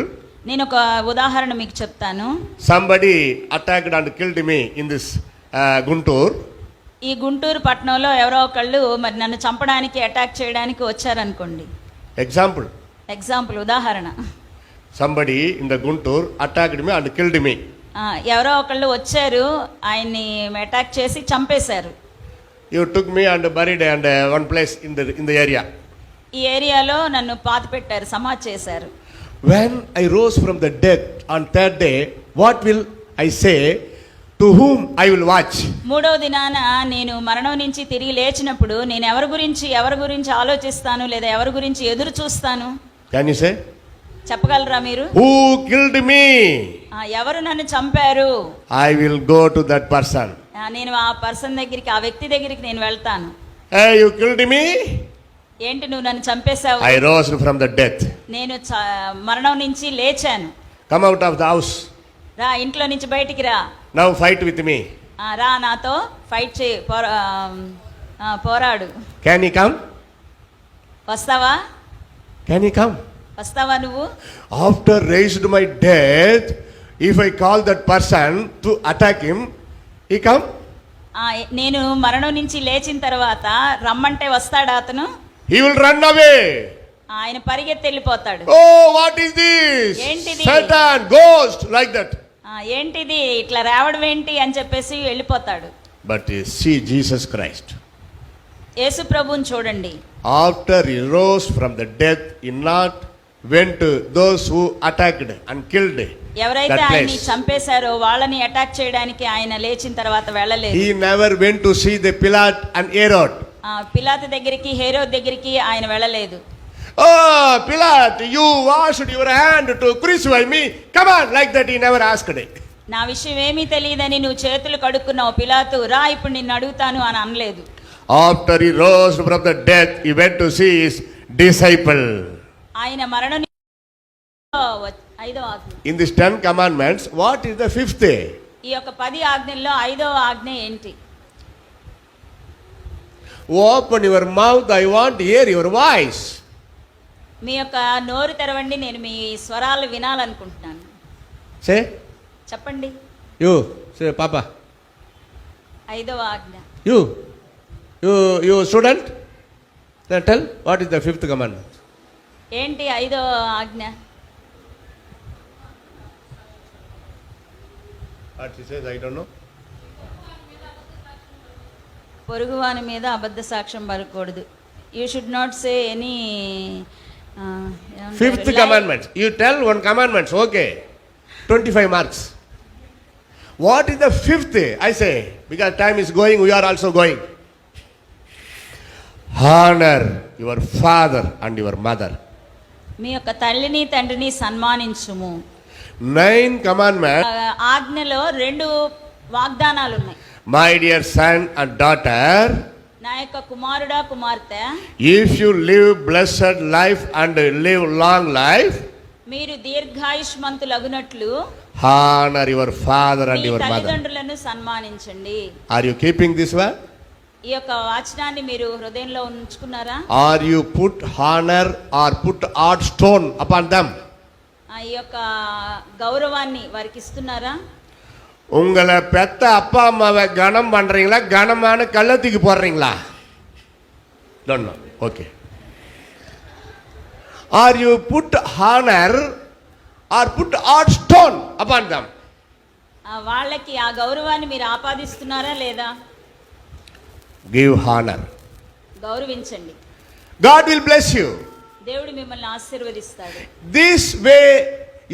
నేను ఒక ఉదాహరణ మీకు చెప్తాను. Somebody attacked and killed me in this Guntur. ఈ గుంటూరు పట్టణంలో ఎవరో ఒకళ్ళు మరి నన్ను చంపడానికి అటాక్ చేయడానికి వచ్చారనుకోండి. Example, ఉదాహరణ. Somebody in the Guntur attacked me and killed me. ఎవరో ఒకళ్ళు వచ్చారు, ఆయన్ని అటాక్ చేసి చంపేశారు. You took me and buried and one place in the area. ఈ ఏరియాలో నన్ను పాతి పెట్టారు, సమాధి చేశారు. When I rose from the death on third day, what will I say? To whom I will watch? మూడవ దినాన నేను మరణం నుంచి తిరిగి లేచినప్పుడు నేను ఎవరి గురించి ఆలోచిస్తాను లేదా ఎవరి గురించి ఎదురు చూస్తాను? Can you say? చెప్పగలరా మీరు? Who killed me? ఎవరు నన్ను చంపారు? I will go to that person. నేను ఆ పర్సన్ దగ్గరికి, ఆ వ్యక్తి దగ్గరికి నేను వెళ్తాను. Hey, you killed me? ఏంటి నువ్వు నన్ను చంపేశావు? I rose from the death. నేను మరణం నుంచి లేచాను. Come out of the house. రా, ఇంట్లో నుంచి బయటికి రా. Now fight with me. రా, నాతో ఫైట్ చేయి, పోరాడు. Can he come? వస్తావా? Can he come? వస్తావా నువ్వు? After raised my death, if I call that person to attack him, he come? నేను మరణం నుంచి లేచిన తర్వాత రమ్మంటే వస్తాడా అతను? He will run away. ఆయన పరిగెత్తి వెళ్ళిపోతాడు. Oh, what is this? ఏంటిది? Satan, ghost, like that. ఏంటిది ఇట్లా రావడం ఏంటి అని చెప్పేసి వెళ్ళిపోతాడు. But see Jesus Christ. యేసు ప్రభువుని చూడండి. After he rose from the death, he not went to those who attacked and killed. ఎవరైతే ఆయన్ని చంపేశారో వాళ్ళని అటాక్ చేయడానికి ఆయన లేచిన తర్వాత వెళ్ళలేదు. He never went to see the Pilate and Herod. పిలాతు దగ్గరికి, హేరోద్ దగ్గరికి ఆయన వెళ్ళలేదు. Oh, Pilate, you washed your hand to crucify me. Come on, like that he never asked it. నా విషయం ఏమీ తెలియదని నువ్వు చేతులు కడుక్కున్నావు పిలాతు, రా ఇప్పుడు నిన్ను అడుగుతాను అని అనలేదు. After he rose from the death, he went to see his disciple. ఆయన మరణం ఐదవ ఆజ్ఞ. In these 10 commandments, what is the fifth? ఈ యొక్క 10 ఆజ్ఞల్లో ఐదవ ఆజ్ఞ ఏంటి? Open your mouth, I want to hear your voice. మీ యొక్క నోరు తెరవండి, నేను మీ స్వరాలు వినాలనుకుంటున్నాను. Say. చెప్పండి. You say, Papa. ఐదవ ఆజ్ఞ. You student. Then tell what is the fifth commandment. ఏంటి ఐదవ ఆజ్ఞ? What she says, I don't know. పొరుగువాని మీద అబద్ధ సాక్ష్యం పలకూడదు. You should not say any. Fifth commandment. You tell one commandment, okay. 25 marks. What is the fifth? I say, because time is going, we are also going. Honor your father and your mother. మీ యొక్క తల్లిని తండ్రిని సన్మానించుము. 9 commandments. ఆజ్ఞలో 2 వాగ్దానాలు ఉన్నాయి. My dear son and daughter, నా యొక్క కుమారుడా కుమార్తె, if you live blessed life and live long life, మీరు దీర్ఘాయుష్మంతులగునట్లు honor your father and me your mother. తల్లిదండ్రులను సన్మానించండి. Are you keeping this one? ఈ యొక్క వాచనాన్ని మీరు హృదయంలో ఉంచుకున్నారా? Or you put honor or put odd stone upon them? ఈ యొక్క గౌరవాన్ని వారికి ఇస్తున్నారా? உங்களை பெத்த அப்பா அம்மாவை கனம் பண்றீங்களா, கனமான கள்ளத்துக்கு போடுறீங்களா? Don't know. Okay. Or you put honor or put odd stone upon them? వాళ్ళకి ఆ గౌరవాన్ని మీరు ఆపాదిస్తున్నారా లేదా? Give honor. గౌరవించండి. God will bless you. దేవుడు మిమ్మల్ని ఆశీర్వదిస్తాడు. This way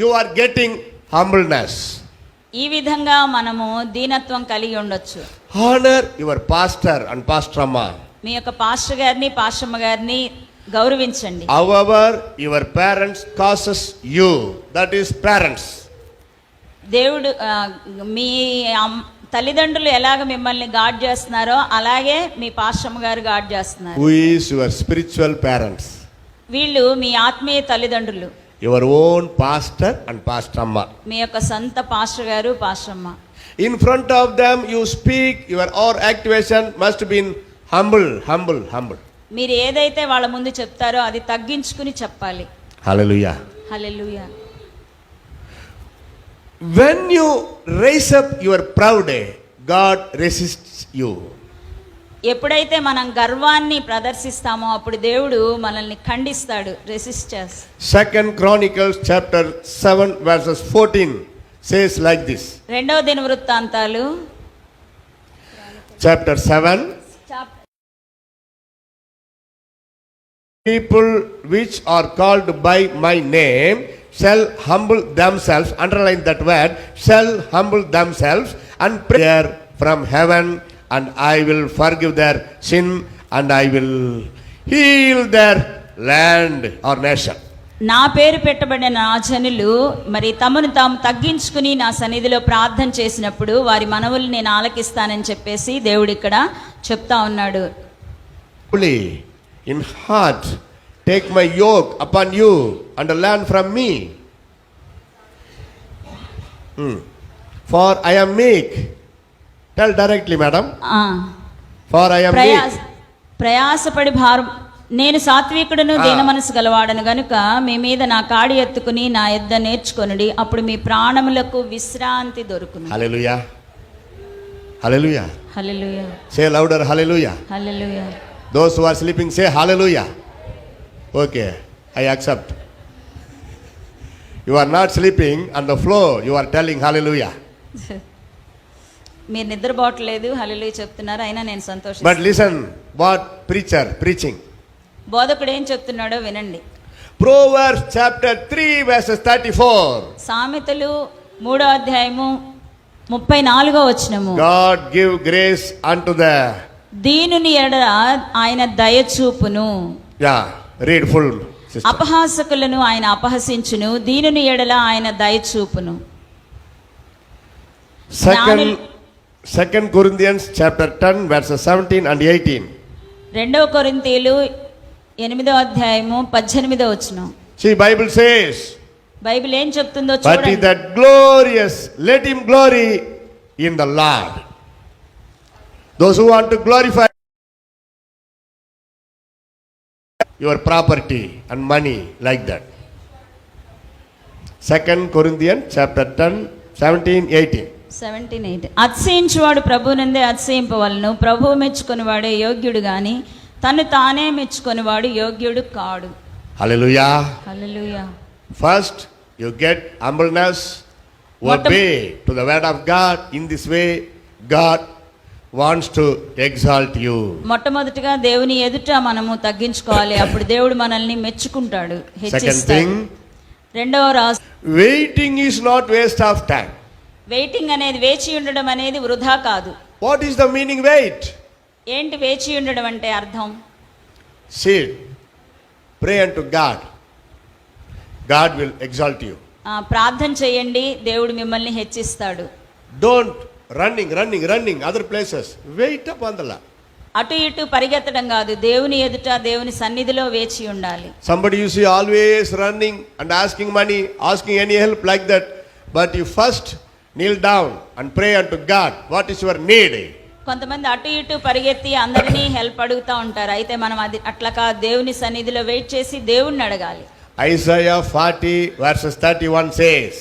you are getting humbleness. ఈ విధంగా మనము దీనత్వం కలిగి ఉండొచ్చు. Honor your pastor and pastor amma. మీ యొక్క పాస్టర్ గారిని పాస్టమ్మ గారిని గౌరవించండి. However your parents causes you, that is parents. దేవుడు మీ తల్లిదండ్రులు ఎలాగ మిమ్మల్ని గాడ్ చేస్తున్నారో అలాగే మీ పాస్టమ్మ గారు గాడ్ చేస్తున్నారు. Who is your spiritual parents? వీళ్ళు మీ ఆత్మీయ తల్లిదండ్రులు. Your own pastor and pastor amma. మీ యొక్క సొంత పాస్టర్ గారు పాస్టమ్మ. In front of them you speak, your or activation must be humble, humble, humble. మీరు ఏదైతే వాళ్ళ ముందు చెప్తారో అది తగ్గించుకుని చెప్పాలి. Hallelujah. Hallelujah. When you raise up your proud, God resists you. ఎప్పుడైతే మనం గర్వాన్ని ప్రదర్శిస్తామో అప్పుడు దేవుడు మనల్ని ఖండిస్తాడు, రెసిస్ట్ చేస్తాడు. 2 Chronicles chapter 7 verses 14 says like this. రెండవ దినవృత్తాంతాలు Chapter 7. People which are called by my name shall humble themselves, underline that word, shall humble themselves and pray from heaven, and I will forgive their sin and I will heal their land or nation. నా పేరు పెట్టబడిన నా జనులు మరి తమను తాము తగ్గించుకుని నా సన్నిధిలో ప్రార్థన చేసినప్పుడు వారి మనవులు నేను ఆలకిస్తానని చెప్పేసి దేవుడు ఇక్కడ చెప్తా ఉన్నాడు. In heart, take my yoke upon you and learn from me. For I am meek. Tell directly, madam. For I am meek. ప్రయాసపడి భారం నేను సాత్వికుడును దీన మనసు గలవాడను గనుక మీ మీద నా కాడి ఎత్తుకుని నా యొద్ద నేర్చుకొనుడి, అప్పుడు మీ ప్రాణములకు విశ్రాంతి దొరుకును. Hallelujah. Hallelujah. Hallelujah. Say louder, hallelujah. Hallelujah. Those who are sleeping say hallelujah. Okay, I accept. You are not sleeping on the floor, you are telling hallelujah. మీరు నిద్రపోవట్లేదు, హల్లెలూయా చెప్తున్నారు, అయినా నేను But సంతోషిస్తాను. listen what preacher preaching. బోధకుడు ఏం చెప్తున్నాడో వినండి. Proverbs chapter 3 verses 34. సామెతలు 3వ అధ్యాయము 34వ వచనము. God give grace unto the. దీనుని ఎడల ఆయన దయ చూపును. Yeah, read full. Sister. అపహాసకులను ఆయన అపహసించును, దీనుని ఎడల ఆయన దయ చూపును. Second Corinthians chapter 10 verses 17 and 18. 2 కొరింథీయులు 8వ అధ్యాయము 18వ వచనం. See, Bible says, బైబిల్ ఏం చెప్తుందో but he చూడండి. that glorious, let him glory in the Lord. Those who want to glorify your property and money like that. 2 Corinthians chapter 10, 17, 18. 17:8. అతిశయించువాడు ప్రభువునందే అతిశయింపవలను, ప్రభువు మెచ్చుకొనివాడే యోగ్యుడు గాని తను తానే మెచ్చుకొనివాడు యోగ్యుడు కాడు. Hallelujah. Hallelujah. First, you get humbleness, obey to the word of God. In this way, God wants to exalt you. మొట్టమొదటిగా దేవుని ఎదుట మనము తగ్గించుకోవాలి, అప్పుడు దేవుడు మనల్ని మెచ్చుకుంటాడు, Second హెచ్చిస్తాడు. thing, రెండవ రాజు, waiting is not waste of time. Waiting అనేది, వేచి ఉండడం అనేది వృధా కాదు. What is the meaning wait? ఏంటి వేచి ఉండడం అంటే అర్థం? Sit, pray unto God. God will exalt you. ప్రార్థన చేయండి, దేవుడు మిమ్మల్ని హెచ్చిస్తాడు. Don't running other places. Wait upon the Lord. అటు ఇటు పరిగెత్తడం కాదు, దేవుని ఎదుట దేవుని సన్నిధిలో వేచి ఉండాలి. Somebody you see always running and asking money, asking any help like that. But you first kneel down and pray unto God. What is your need? కొంతమంది అటు ఇటు పరిగెత్తి అందరినీ హెల్ప్ అడుగుతూ ఉంటారు. అయితే మనం అది అట్లా కాదు, దేవుని సన్నిధిలో వెయిట్ చేసి దేవుణ్ణి అడగాలి. Isaiah 40 verses 31 says,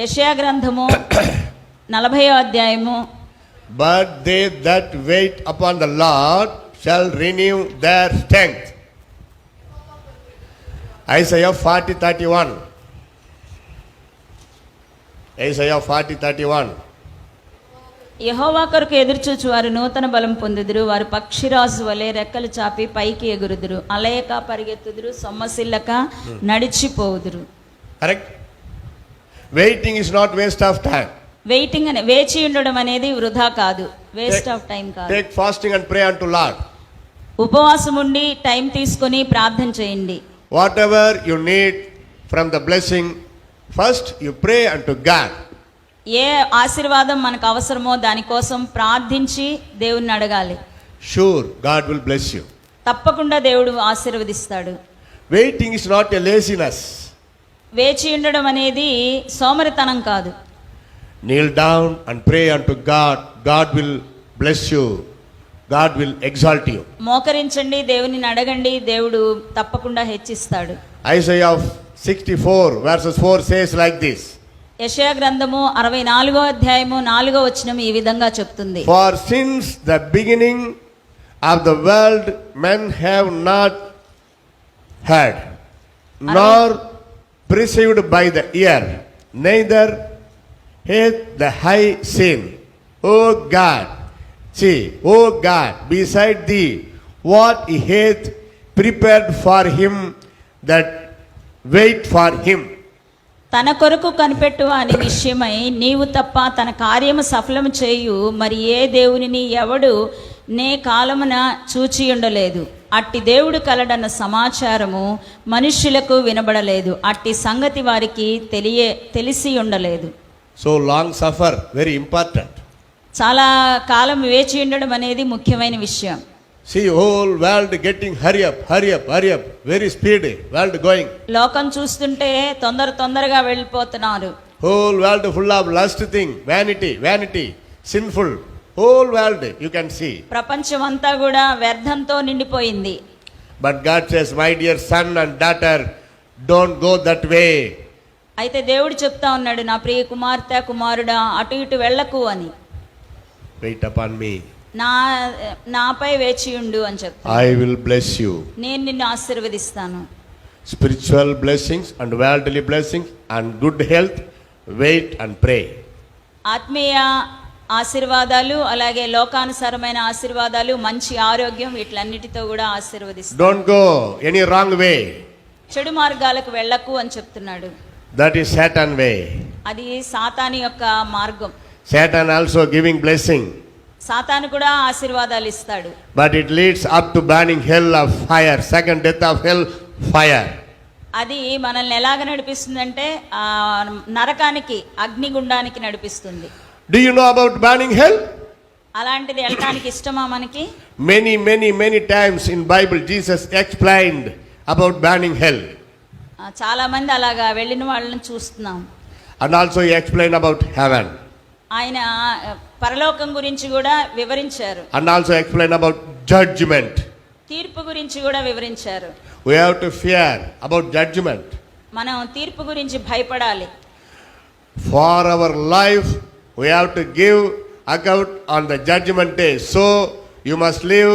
యెషయా గ్రంథము 40వ అధ్యాయము, but they that wait upon the Lord shall renew their strength. Isaiah 40:31. Isaiah 40:31. యెహోవా కొరకు ఎదురుచూచు వారు నూతన బలం పొందుదురు. వారు పక్షిరాజు వలె రెక్కలు చాపి పైకి ఎగురుదురు. అలయక పరిగెత్తుదురు, సొమ్మసిల్లక నడిచిపోవుదురు. Correct? Waiting is not waste of time. Waiting అనే వేచి ఉండడం అనేది వృధా కాదు, వేస్ట్ ఆఫ్ టైం కాదు. Take fasting and pray unto Lord. ఉపవాసం ఉండి టైం తీసుకొని ప్రార్థన చేయండి. Whatever you need from the blessing, first you pray unto God. ఏ ఆశీర్వాదం మనకు అవసరమో దానికోసం ప్రార్థించి దేవుణ్ణి అడగాలి. Sure, God will bless you. తప్పకుండా దేవుడు ఆశీర్వదిస్తాడు. Waiting is not a laziness. వేచి ఉండడం అనేది సోమరితనం కాదు. Kneel down and pray unto God. God will bless you. God will exalt you. మోకరించండి, దేవుని అడగండి, దేవుడు తప్పకుండా హెచ్చిస్తాడు. Isaiah 64 verses 4 says like this. యెషయా గ్రంథము 64వ అధ్యాయము 4వ వచనం ఈ విధంగా చెప్తుంది. For since the beginning of the world men have not heard, nor perceived by the ear, neither hath the eye seen. O God, see, O God, beside thee, what he hath prepared for him that wait for him. తన కొరకు కనిపెట్టు అని విషయమై నీవు తప్ప తన కార్యము సఫలము చేయు మరి ఏ దేవునిని ఎవడు నే కాలమున చూచి ఉండలేదు. అట్టి దేవుడు కలడన్న సమాచారము మనుష్యులకు వినబడలేదు. అట్టి సంగతి వారికి తెలిసి ఉండలేదు. So long suffer, very important. చాలా కాలం వేచి ఉండడం అనేది ముఖ్యమైన విషయం. See, whole world getting hurry up, very speedy, world going. లోకం చూస్తుంటే తొందరగా వెళ్ళిపోతున్నారు. Whole world full of lust thing, vanity, sinful. Whole world you can see. ప్రపంచం అంతా కూడా వ్యర్థంతో నిండిపోయింది. But God says, my dear son and daughter, don't go that way. అయితే దేవుడు చెప్తా ఉన్నాడు, నా ప్రియ కుమార్తె కుమారుడా అటు ఇటు వెళ్ళకు అని. Wait upon me. నాపై వేచి ఉండు అని చెప్తా. I will bless you. నేను నిన్ను ఆశీర్వదిస్తాను. Spiritual blessings and worldly blessings and good health, wait and pray. ఆత్మీయ ఆశీర్వాదాలు అలాగే లోకానుసారమైన ఆశీర్వాదాలు, మంచి ఆరోగ్యం, వీటిలన్నిటితో కూడా ఆశీర్వదిస్తాను. Don't go any wrong way. చెడు మార్గాలకు వెళ్ళకు అని చెప్తున్నాడు. That is Satan way. అది సాతాను యొక్క మార్గం. Satan also giving blessing, సాతాను కూడా ఆశీర్వాదాలు ఇస్తాడు. but it leads up to burning hell of fire, second death of hell fire. అది మనల్ని ఎలాగ నడిపిస్తుందంటే నరకానికి, అగ్నిగుండానికి నడిపిస్తుంది. Do you know about burning hell? అలాంటిది వెళ్ళటానికి ఇష్టమా మనకి? Many times in Bible Jesus explained about burning hell. చాలా మంది అలాగా వెళ్ళిన వాళ్ళని చూస్తున్నాం. And also he explained about heaven. ఆయన పరలోకం గురించి కూడా వివరించారు. And also explained about judgment. తీర్పు గురించి కూడా వివరించారు. We have to fear about judgment. మనం తీర్పు గురించి భయపడాలి. For our life we have to give account on the judgment day. So you must live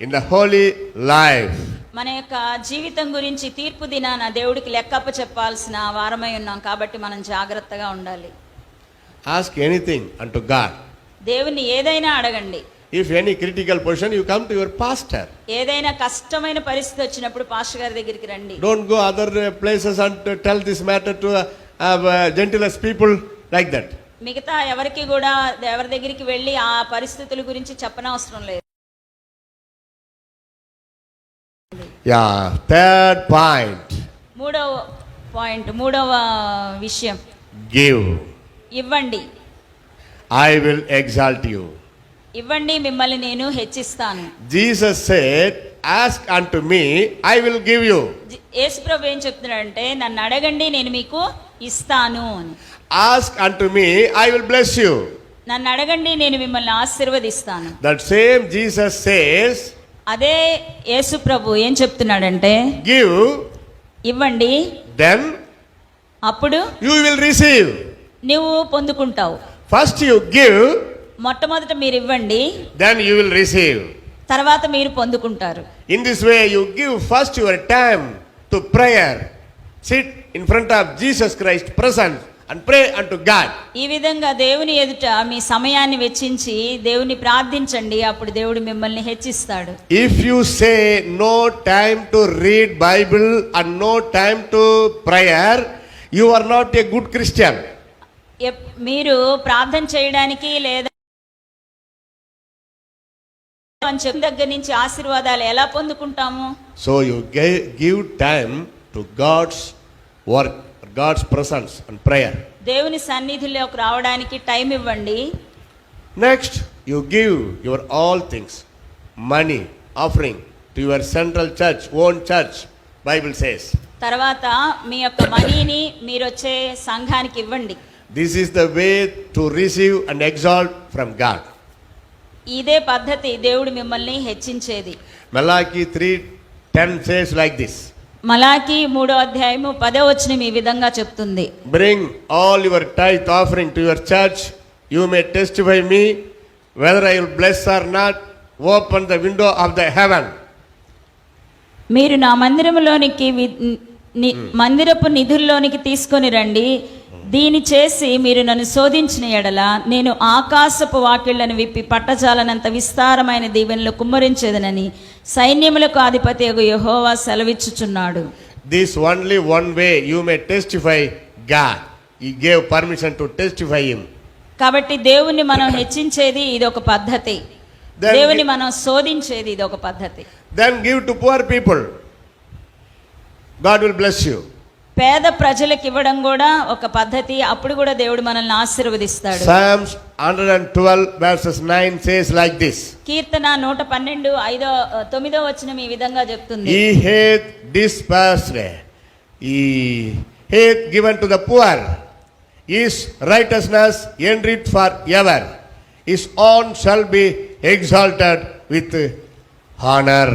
in the holy life. మన యొక్క జీవితం గురించి తీర్పు దినాన దేవుడికి లెక్కప్ప చెప్పాల్సిన వారమై ఉన్నాం కాబట్టి మనం జాగ్రత్తగా ఉండాలి. Ask anything unto God. దేవుని ఏదైనా అడగండి. If any critical position, you come to your pastor. ఏదైనా కష్టమైన పరిస్థితి వచ్చినప్పుడు పాస్టర్ గారి దగ్గరికి రండి. Don't go other places and tell this matter to gentlest people like that. మిగతా ఎవరికి కూడా ఎవరి దగ్గరికి వెళ్ళి ఆ పరిస్థితుల గురించి చెప్పనవసరం లేదు. Yeah, third point. మూడవ విషయం, Give. ఇవ్వండి. I will exalt you. ఇవ్వండి, మిమ్మల్ని నేను హెచ్చిస్తాను. Jesus said, ask unto me, I will give you. యేసుప్రభు ఏం చెప్తున్నాడంటే, నన్ను అడగండి నేను మీకు ఇస్తాను అని. Ask unto me, I will bless you. నన్ను అడగండి నేను మిమ్మల్ని ఆశీర్వదిస్తాను. That same Jesus says, అదే యేసుప్రభు ఏం చెప్తున్నాడంటే, give, ఇవ్వండి, then అప్పుడు you will receive. నువ్వు పొందుకుంటావు. First you give, మొట్టమొదట మీరు ఇవ్వండి, then you will receive. తర్వాత మీరు పొందుకుంటారు. In this way you give first your time to prayer. Sit in front of Jesus Christ present and pray unto God. ఈ విధంగా దేవుని ఎదుట మీ సమయాన్ని వెచ్చించి దేవుని ప్రార్థించండి, అప్పుడు దేవుడు మిమ్మల్ని హెచ్చిస్తాడు. If you say no time to read Bible and no time to prayer, you are not a good Christian. మీరు ప్రార్థన చేయడానికి లేదా అని చెప్పిన దగ్గర నుంచి ఆశీర్వాదాలు ఎలా పొందుకుంటాము? So you give time to God's work, God's presence and prayer. దేవుని సన్నిధిలోకి రావడానికి టైం ఇవ్వండి. Next, you give your all things, money, offering to your central church, own church, Bible says. తర్వాత మీ యొక్క మనీని మీరు వచ్చే సంఘానికి ఇవ్వండి. This is the way to receive and exalt from God. ఇదే పద్ధతి దేవుడు మిమ్మల్ని హెచ్చించేది. Malachi 3:10 says like this. మలాకి 3:10 ఈ విధంగా చెప్తుంది. Bring all your tithe offering to your church, you may testify me whether I will bless or not. Open the window of the heaven. మీరు నా మందిరములోనికి మందిరపు నిధుల్లోనికి తీసుకొని రండి, దీని చేసి మీరు నన్ను శోధించిన ఎడల నేను ఆకాశపు వాకిళ్లను విప్పి పట్టజాలనంత విస్తారమైన దీవెనలు కుమ్మరించేదనని సైన్యములకు అధిపతియగు యెహోవా సెలవిచ్చుచున్నాడు. This only one way you may testify God. He gave permission to testify him. కాబట్టి దేవుణ్ణి మనం హెచ్చించేది ఇది ఒక పద్ధతి, దేవుని మనం శోధించేది ఇది ఒక పద్ధతి. Then give to poor people. God will bless you. పేద ప్రజలకు ఇవ్వడం కూడా ఒక పద్ధతి, అప్పుడు కూడా దేవుడు మనల్ని ఆశీర్వదిస్తాడు. Psalms 112 verses 9 says like this. కీర్తన 112:9 ఈ విధంగా చెప్తుంది. He hath dispersed, he hath given to the poor, his righteousness endureth forever, his own shall be exalted with honor.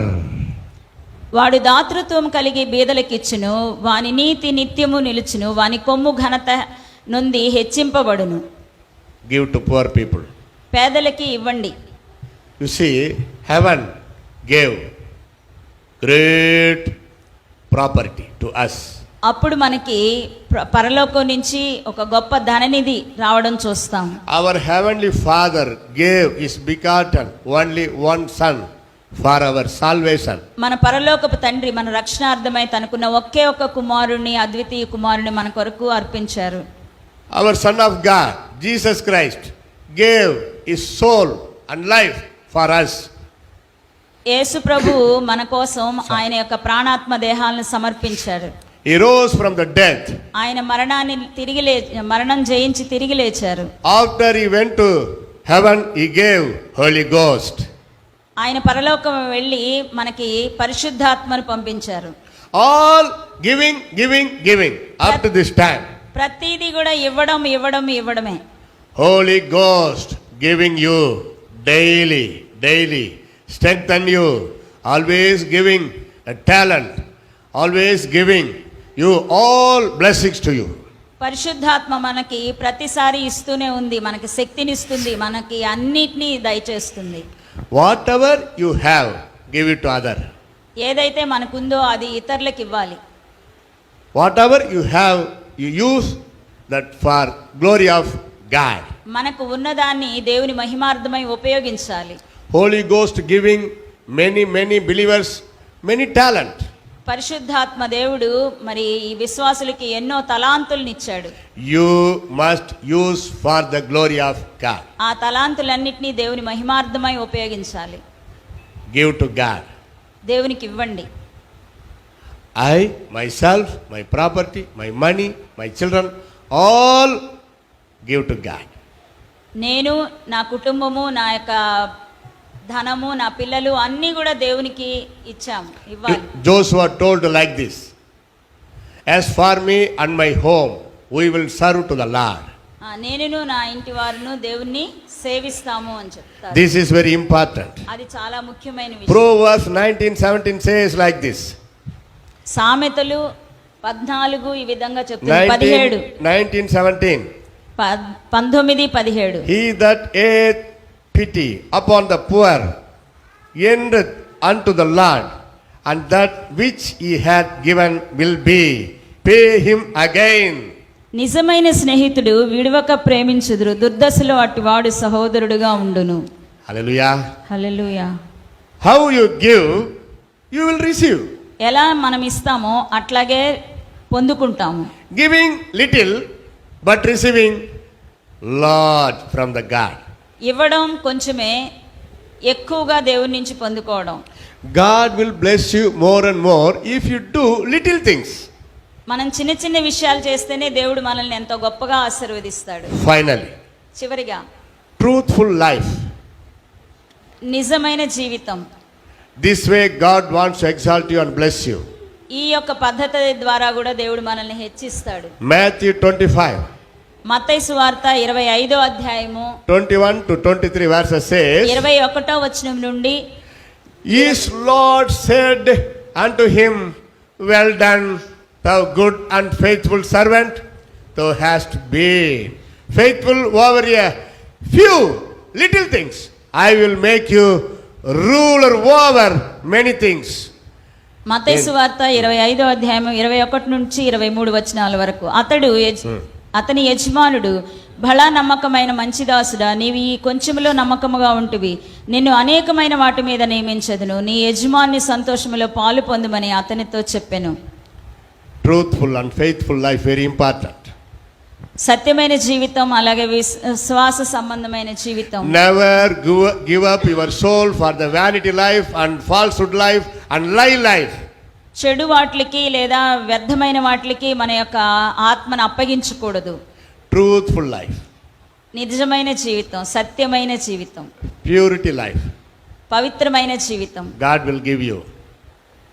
వాడు దాతృత్వం కలిగి బీదలకిచ్చును, వాని నీతి నిత్యము నిలుచును, వాని కొమ్ము ఘనత నుండి హెచ్చింపబడును. Give to poor people. పేదలకి ఇవ్వండి. You see, heaven gave great property to us. అప్పుడు మనకి పరలోకం నుంచి ఒక గొప్ప ధననిధి రావడం చూస్తాం. Our heavenly Father gave his begotten only one son for our salvation. మన పరలోకపు తండ్రి మన రక్షణార్థమై తనకున్న ఒకే ఒక కుమారుని, అద్వితీయ కుమారుని మన కొరకు అర్పించారు. Our Son of God, Jesus Christ, gave his soul and life for us. యేసు ప్రభు మన కోసం ఆయన యొక్క ప్రాణాత్మ దేహాలను సమర్పించారు. He rose from the death. ఆయన మరణం జయించి తిరిగి లేచారు. After he went to heaven, he gave Holy Ghost. ఆయన పరలోకం వెళ్ళి మనకి పరిశుద్ధాత్మను పంపించారు. All giving up to this time. ప్రతిదీ కూడా ఇవ్వడమే. Holy Ghost giving you daily, strengthen you, always giving a talent, always giving you all blessings to you. పరిశుద్ధాత్మ మనకి ప్రతిసారి ఇస్తూనే ఉంది, మనకి శక్తినిస్తుంది, మనకి అన్నిటినీ దయచేస్తుంది. Whatever you have, give it to other. ఏదైతే మనకుందో అది ఇతరులకు ఇవ్వాలి. Whatever you have, you use that for glory of God. మనకు ఉన్నదాన్ని దేవుని మహిమార్థమై ఉపయోగించాలి. Holy Ghost giving many believers many talent. పరిశుద్ధాత్మ దేవుడు మరి ఈ విశ్వాసులకి ఎన్నో తలాంతులను ఇచ్చాడు. You must use for the glory of God. ఆ తలాంతులన్నిటినీ దేవుని మహిమార్థమై ఉపయోగించాలి. Give to God. దేవునికి ఇవ్వండి. I, myself, my property, my money, my children, all give to God. నేను, నా కుటుంబము, నా యొక్క ధనము, నా పిల్లలు అన్నీ కూడా దేవునికి ఇవ్వాలి. Joshua told like this. As for me and my home, we will serve to the Lord. నేనును నా ఇంటి వారును దేవుణ్ణి సేవిస్తాము అని చెప్తారు. This is very important. అది చాలా ముఖ్యమైన విషయం. Proverbs 19:17 says like this. సామెతలు 14 ఈ విధంగా చెప్తుంది. 19:17. 19:17. He that hath pity upon the poor endeth unto the Lord, and that which he hath given will be pay him again. నిజమైన స్నేహితుడు విడువక ప్రేమించుదురు, దుర్దశలో అట్టివాడు సహోదరుడుగా ఉండును. Hallelujah. Hallelujah. How you give, you will receive. ఎలా మనం ఇస్తామో అట్లాగే పొందుకుంటాము. Giving little, but receiving lot from the God. ఇవ్వడం కొంచెమే, ఎక్కువగా దేవుని నుంచి పొందుకోవడం. God will bless you more and more if you do little things. మనం చిన్న చిన్న విషయాలు చేస్తేనే దేవుడు మనల్ని ఎంతో గొప్పగా ఆశీర్వదిస్తాడు. Finally, చివరిగా truthful life. నిజమైన జీవితం. This way God wants to exalt you and bless you. ఈ యొక్క పద్ధతి ద్వారా కూడా దేవుడు మనల్ని హెచ్చిస్తాడు. Matthew 25, మత్తయి సువార్త 25వ అధ్యాయము 21 to 23 verses says, 21వ వచనం నుండి, His Lord said unto him, Well done, thou good and faithful servant. Thou hast been faithful over a few little things. I will make you ruler over many things. మత్తయి సువార్త 25వ అధ్యాయం 21 నుంచి 23 వచనాల వరకు. అతని యజమానుడు, బలా నమ్మకమైన మంచి దాసుడా, నీవు ఈ కొంచెములో నమ్మకముగా ఉంటివి, నిన్ను అనేకమైన వాటి మీద నియమించదును, నీ యజమాని సంతోషములో పాలు పొందుమని అతనితో చెప్పెను. Truthful and faithful life very important. సత్యమైన జీవితం, అలాగే విశ్వాస సంబంధమైన జీవితం. Never give up your soul for the vanity life and falsehood life and lie life. చెడు వాటికి లేదా వ్యర్థమైన వాటికి మన యొక్క ఆత్మను అప్పగించకూడదు. Truthful life. నిజమైన జీవితం, సత్యమైన జీవితం, Purity life. పవిత్రమైన జీవితం God will give you.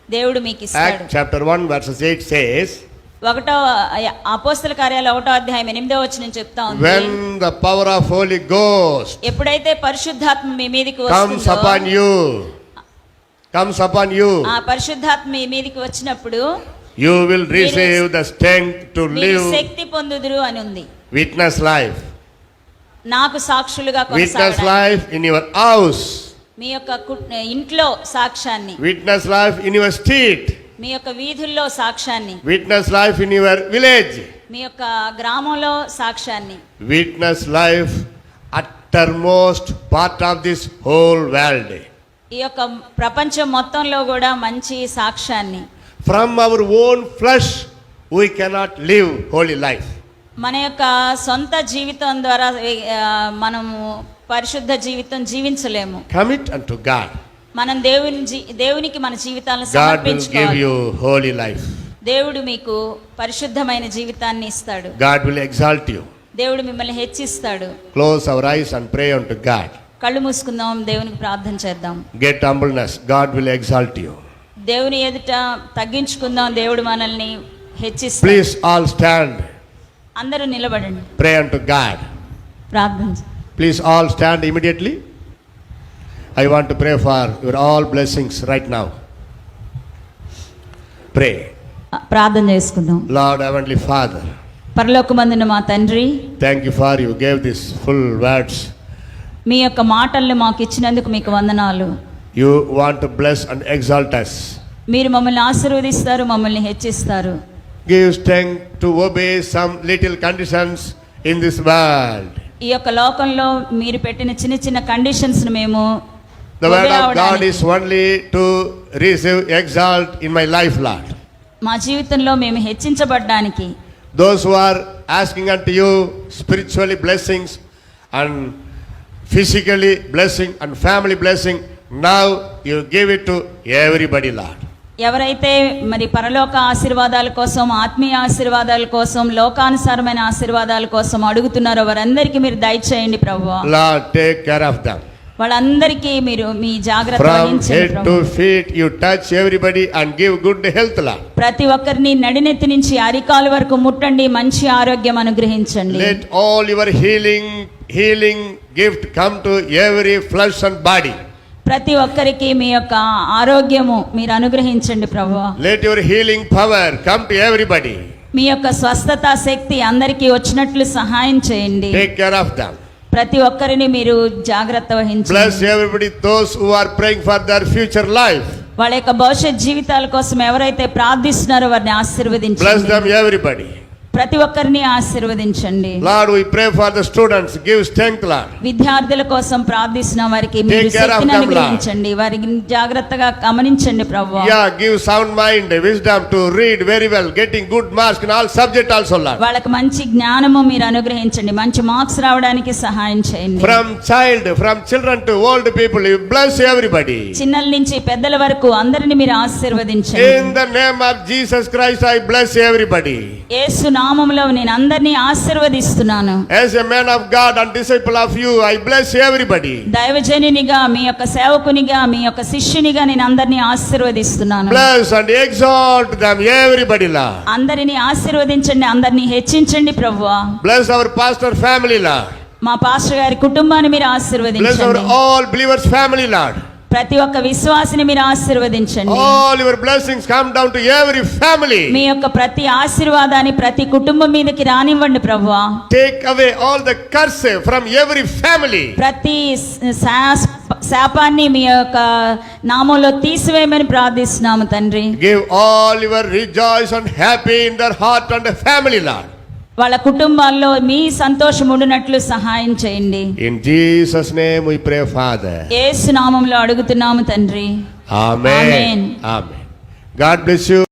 దేవుడు మీకు ఇస్తాడు. Acts chapter 1 verses 8 says, అపోస్తల కార్యాలు 1వ అధ్యాయం 8వ వచనం చెప్తా ఉంది, when the power of Holy Ghost ఎప్పుడైతే పరిశుద్ధాత్మ మీ మీదకి comes upon you, ఆ పరిశుద్ధాత్మ మీ మీదకి వచ్చినప్పుడు you will receive the strength to మీరు live శక్తి పొందుదురు అని ఉంది. witness life. నాకు సాక్షులుగా Witness కొనసాగడానికి, life in your house. మీ యొక్క ఇంట్లో సాక్ష్యాన్ని, Witness life in your street. మీ యొక్క వీధుల్లో సాక్ష్యాన్ని, Witness life in your village. మీ యొక్క గ్రామంలో సాక్ష్యాన్ని, Witness life uttermost part of this whole world. ఈ యొక్క ప్రపంచం మొత్తంలో కూడా మంచి సాక్ష్యాన్ని. From our own flesh we cannot live holy life. మన యొక్క సొంత జీవితం ద్వారా మనము పరిశుద్ధ జీవితం జీవించలేము. Commit unto God. మనం దేవునికి మన జీవితాలను God will give సమర్పించుకోవాలి. you holy life. దేవుడు మీకు పరిశుద్ధమైన జీవితాన్ని ఇస్తాడు. God will exalt you. దేవుడు మిమ్మల్ని హెచ్చిస్తాడు. Close our eyes and pray unto God. కళ్ళు మూసుకుందాం, దేవునికి ప్రార్థన చేద్దాం. Get humbleness. God will exalt you. దేవుని ఎదుట తగ్గించుకుందాం, దేవుడు మనల్ని హెచ్చిస్తాడు. Please all stand. అందరూ నిలబడండి, Pray unto God. ప్రార్థన. Please all stand immediately. I want to pray for your all blessings right now. Pray. ప్రార్థన చేసుకుందాం. Lord Heavenly Father, పరలోకమందున్న మా తండ్రి, thank you for you gave these full words. మీ యొక్క మాటల్ని మాకు ఇచ్చినందుకు మీకు వందనాలు. You want to bless and exalt us. మీరు మమ్మల్ని ఆశీర్వదిస్తారు, మమ్మల్ని హెచ్చిస్తారు. Give strength to obey some little conditions in this world. ఈ యొక్క లోకంలో మీరు పెట్టిన చిన్న చిన్న కండిషన్స్ని మేము The word obey of God అవడానికి, is only to receive exalt in my life, Lord. మా జీవితంలో మేము హెచ్చించబడ్డానికి, Those who are asking unto you spiritually blessings and physically blessing and family blessing, now you give it to everybody, Lord. ఎవరైతే మరి పరలోక ఆశీర్వాదాల కోసం, ఆత్మీయ ఆశీర్వాదాల కోసం, లోకానుసారమైన ఆశీర్వాదాల కోసం అడుగుతున్నారో వారందరికీ మీరు దయచేయండి ప్రభువా. Lord, take care of them. వాళ్ళందరికీ మీరు మీ జాగ్రత్త From వహించండి head to ప్రభువా. feet, you touch everybody and give good health, Lord. ప్రతి ఒక్కరిని నడినెత్తి నుంచి అరికాలు వరకు ముట్టండి, మంచి ఆరోగ్యం అనుగ్రహించండి. Let all your healing gift come to every flesh and body. ప్రతి ఒక్కరికి మీ యొక్క ఆరోగ్యము మీరు అనుగ్రహించండి ప్రభువా. Let your healing power come to everybody. మీ యొక్క స్వస్థత శక్తి అందరికీ వచ్చినట్లు సహాయం చేయండి. Take care of them. ప్రతి ఒక్కరిని మీరు జాగ్రత్త Bless వహించండి. everybody, those who are praying for their future life. వాళ్ళ యొక్క భవిష్యత్ జీవితాల కోసం ఎవరైతే ప్రార్థిస్తున్నారో వారిని Bless ఆశీర్వదించండి. them, everybody. ప్రతి ఒక్కరిని ఆశీర్వదించండి. Lord, we pray for the students. Give strength, Lord. విద్యార్థుల కోసం ప్రార్థిస్తున్న వారికి మీరు Take care of శక్తిని them, అనుగ్రహించండి. వారికి జాగ్రత్తగా గమనించండి ప్రభువా. Yeah, give sound mind, wisdom to read very well, getting good marks in all subject also, Lord. వాళ్ళకి మంచి జ్ఞానము మీరు అనుగ్రహించండి. మంచి మార్క్స్ రావడానికి సహాయం చేయండి. From children to old people, you bless everybody. చిన్నల నుంచి పెద్దల వరకు అందరిని మీరు ఆశీర్వదించండి. In the name of Jesus Christ, I bless everybody. యేసు నామములో నేను అందరినీ ఆశీర్వదిస్తున్నాను. As a man of God and disciple of you, I bless everybody. దైవజనునిగా, మీ యొక్క సేవకునిగా, మీ యొక్క శిష్యునిగా నేను అందరినీ ఆశీర్వదిస్తున్నాను. Bless and exalt them, everybody, Lord. అందరినీ ఆశీర్వదించండి, అందరినీ హెచ్చించండి ప్రభువా. Bless our pastor family, Lord. మా పాస్టర్ గారి కుటుంబాన్ని మీరు Bless our ఆశీర్వదించండి. all believers family, Lord. ప్రతి ఒక్క విశ్వాసిని మీరు ఆశీర్వదించండి. All your blessings come down to every family. మీ యొక్క ప్రతి ఆశీర్వాదాన్ని ప్రతి కుటుంబం మీదకి రానివ్వండి ప్రభువా. Take away all the curse from every family. ప్రతి శాపాన్ని మీ యొక్క నామంలో తీసివేయమని ప్రార్థిస్తున్నాము తండ్రి. Give all your rejoice and happy in their heart and family, Lord. వాళ్ళ కుటుంబాల్లో మీ సంతోషం ఉండునట్లు సహాయం చేయండి. In Jesus' name we pray, Father. యేసు నామములో అడుగుతున్నాము తండ్రి. Amen. Amen. Amen. God bless you.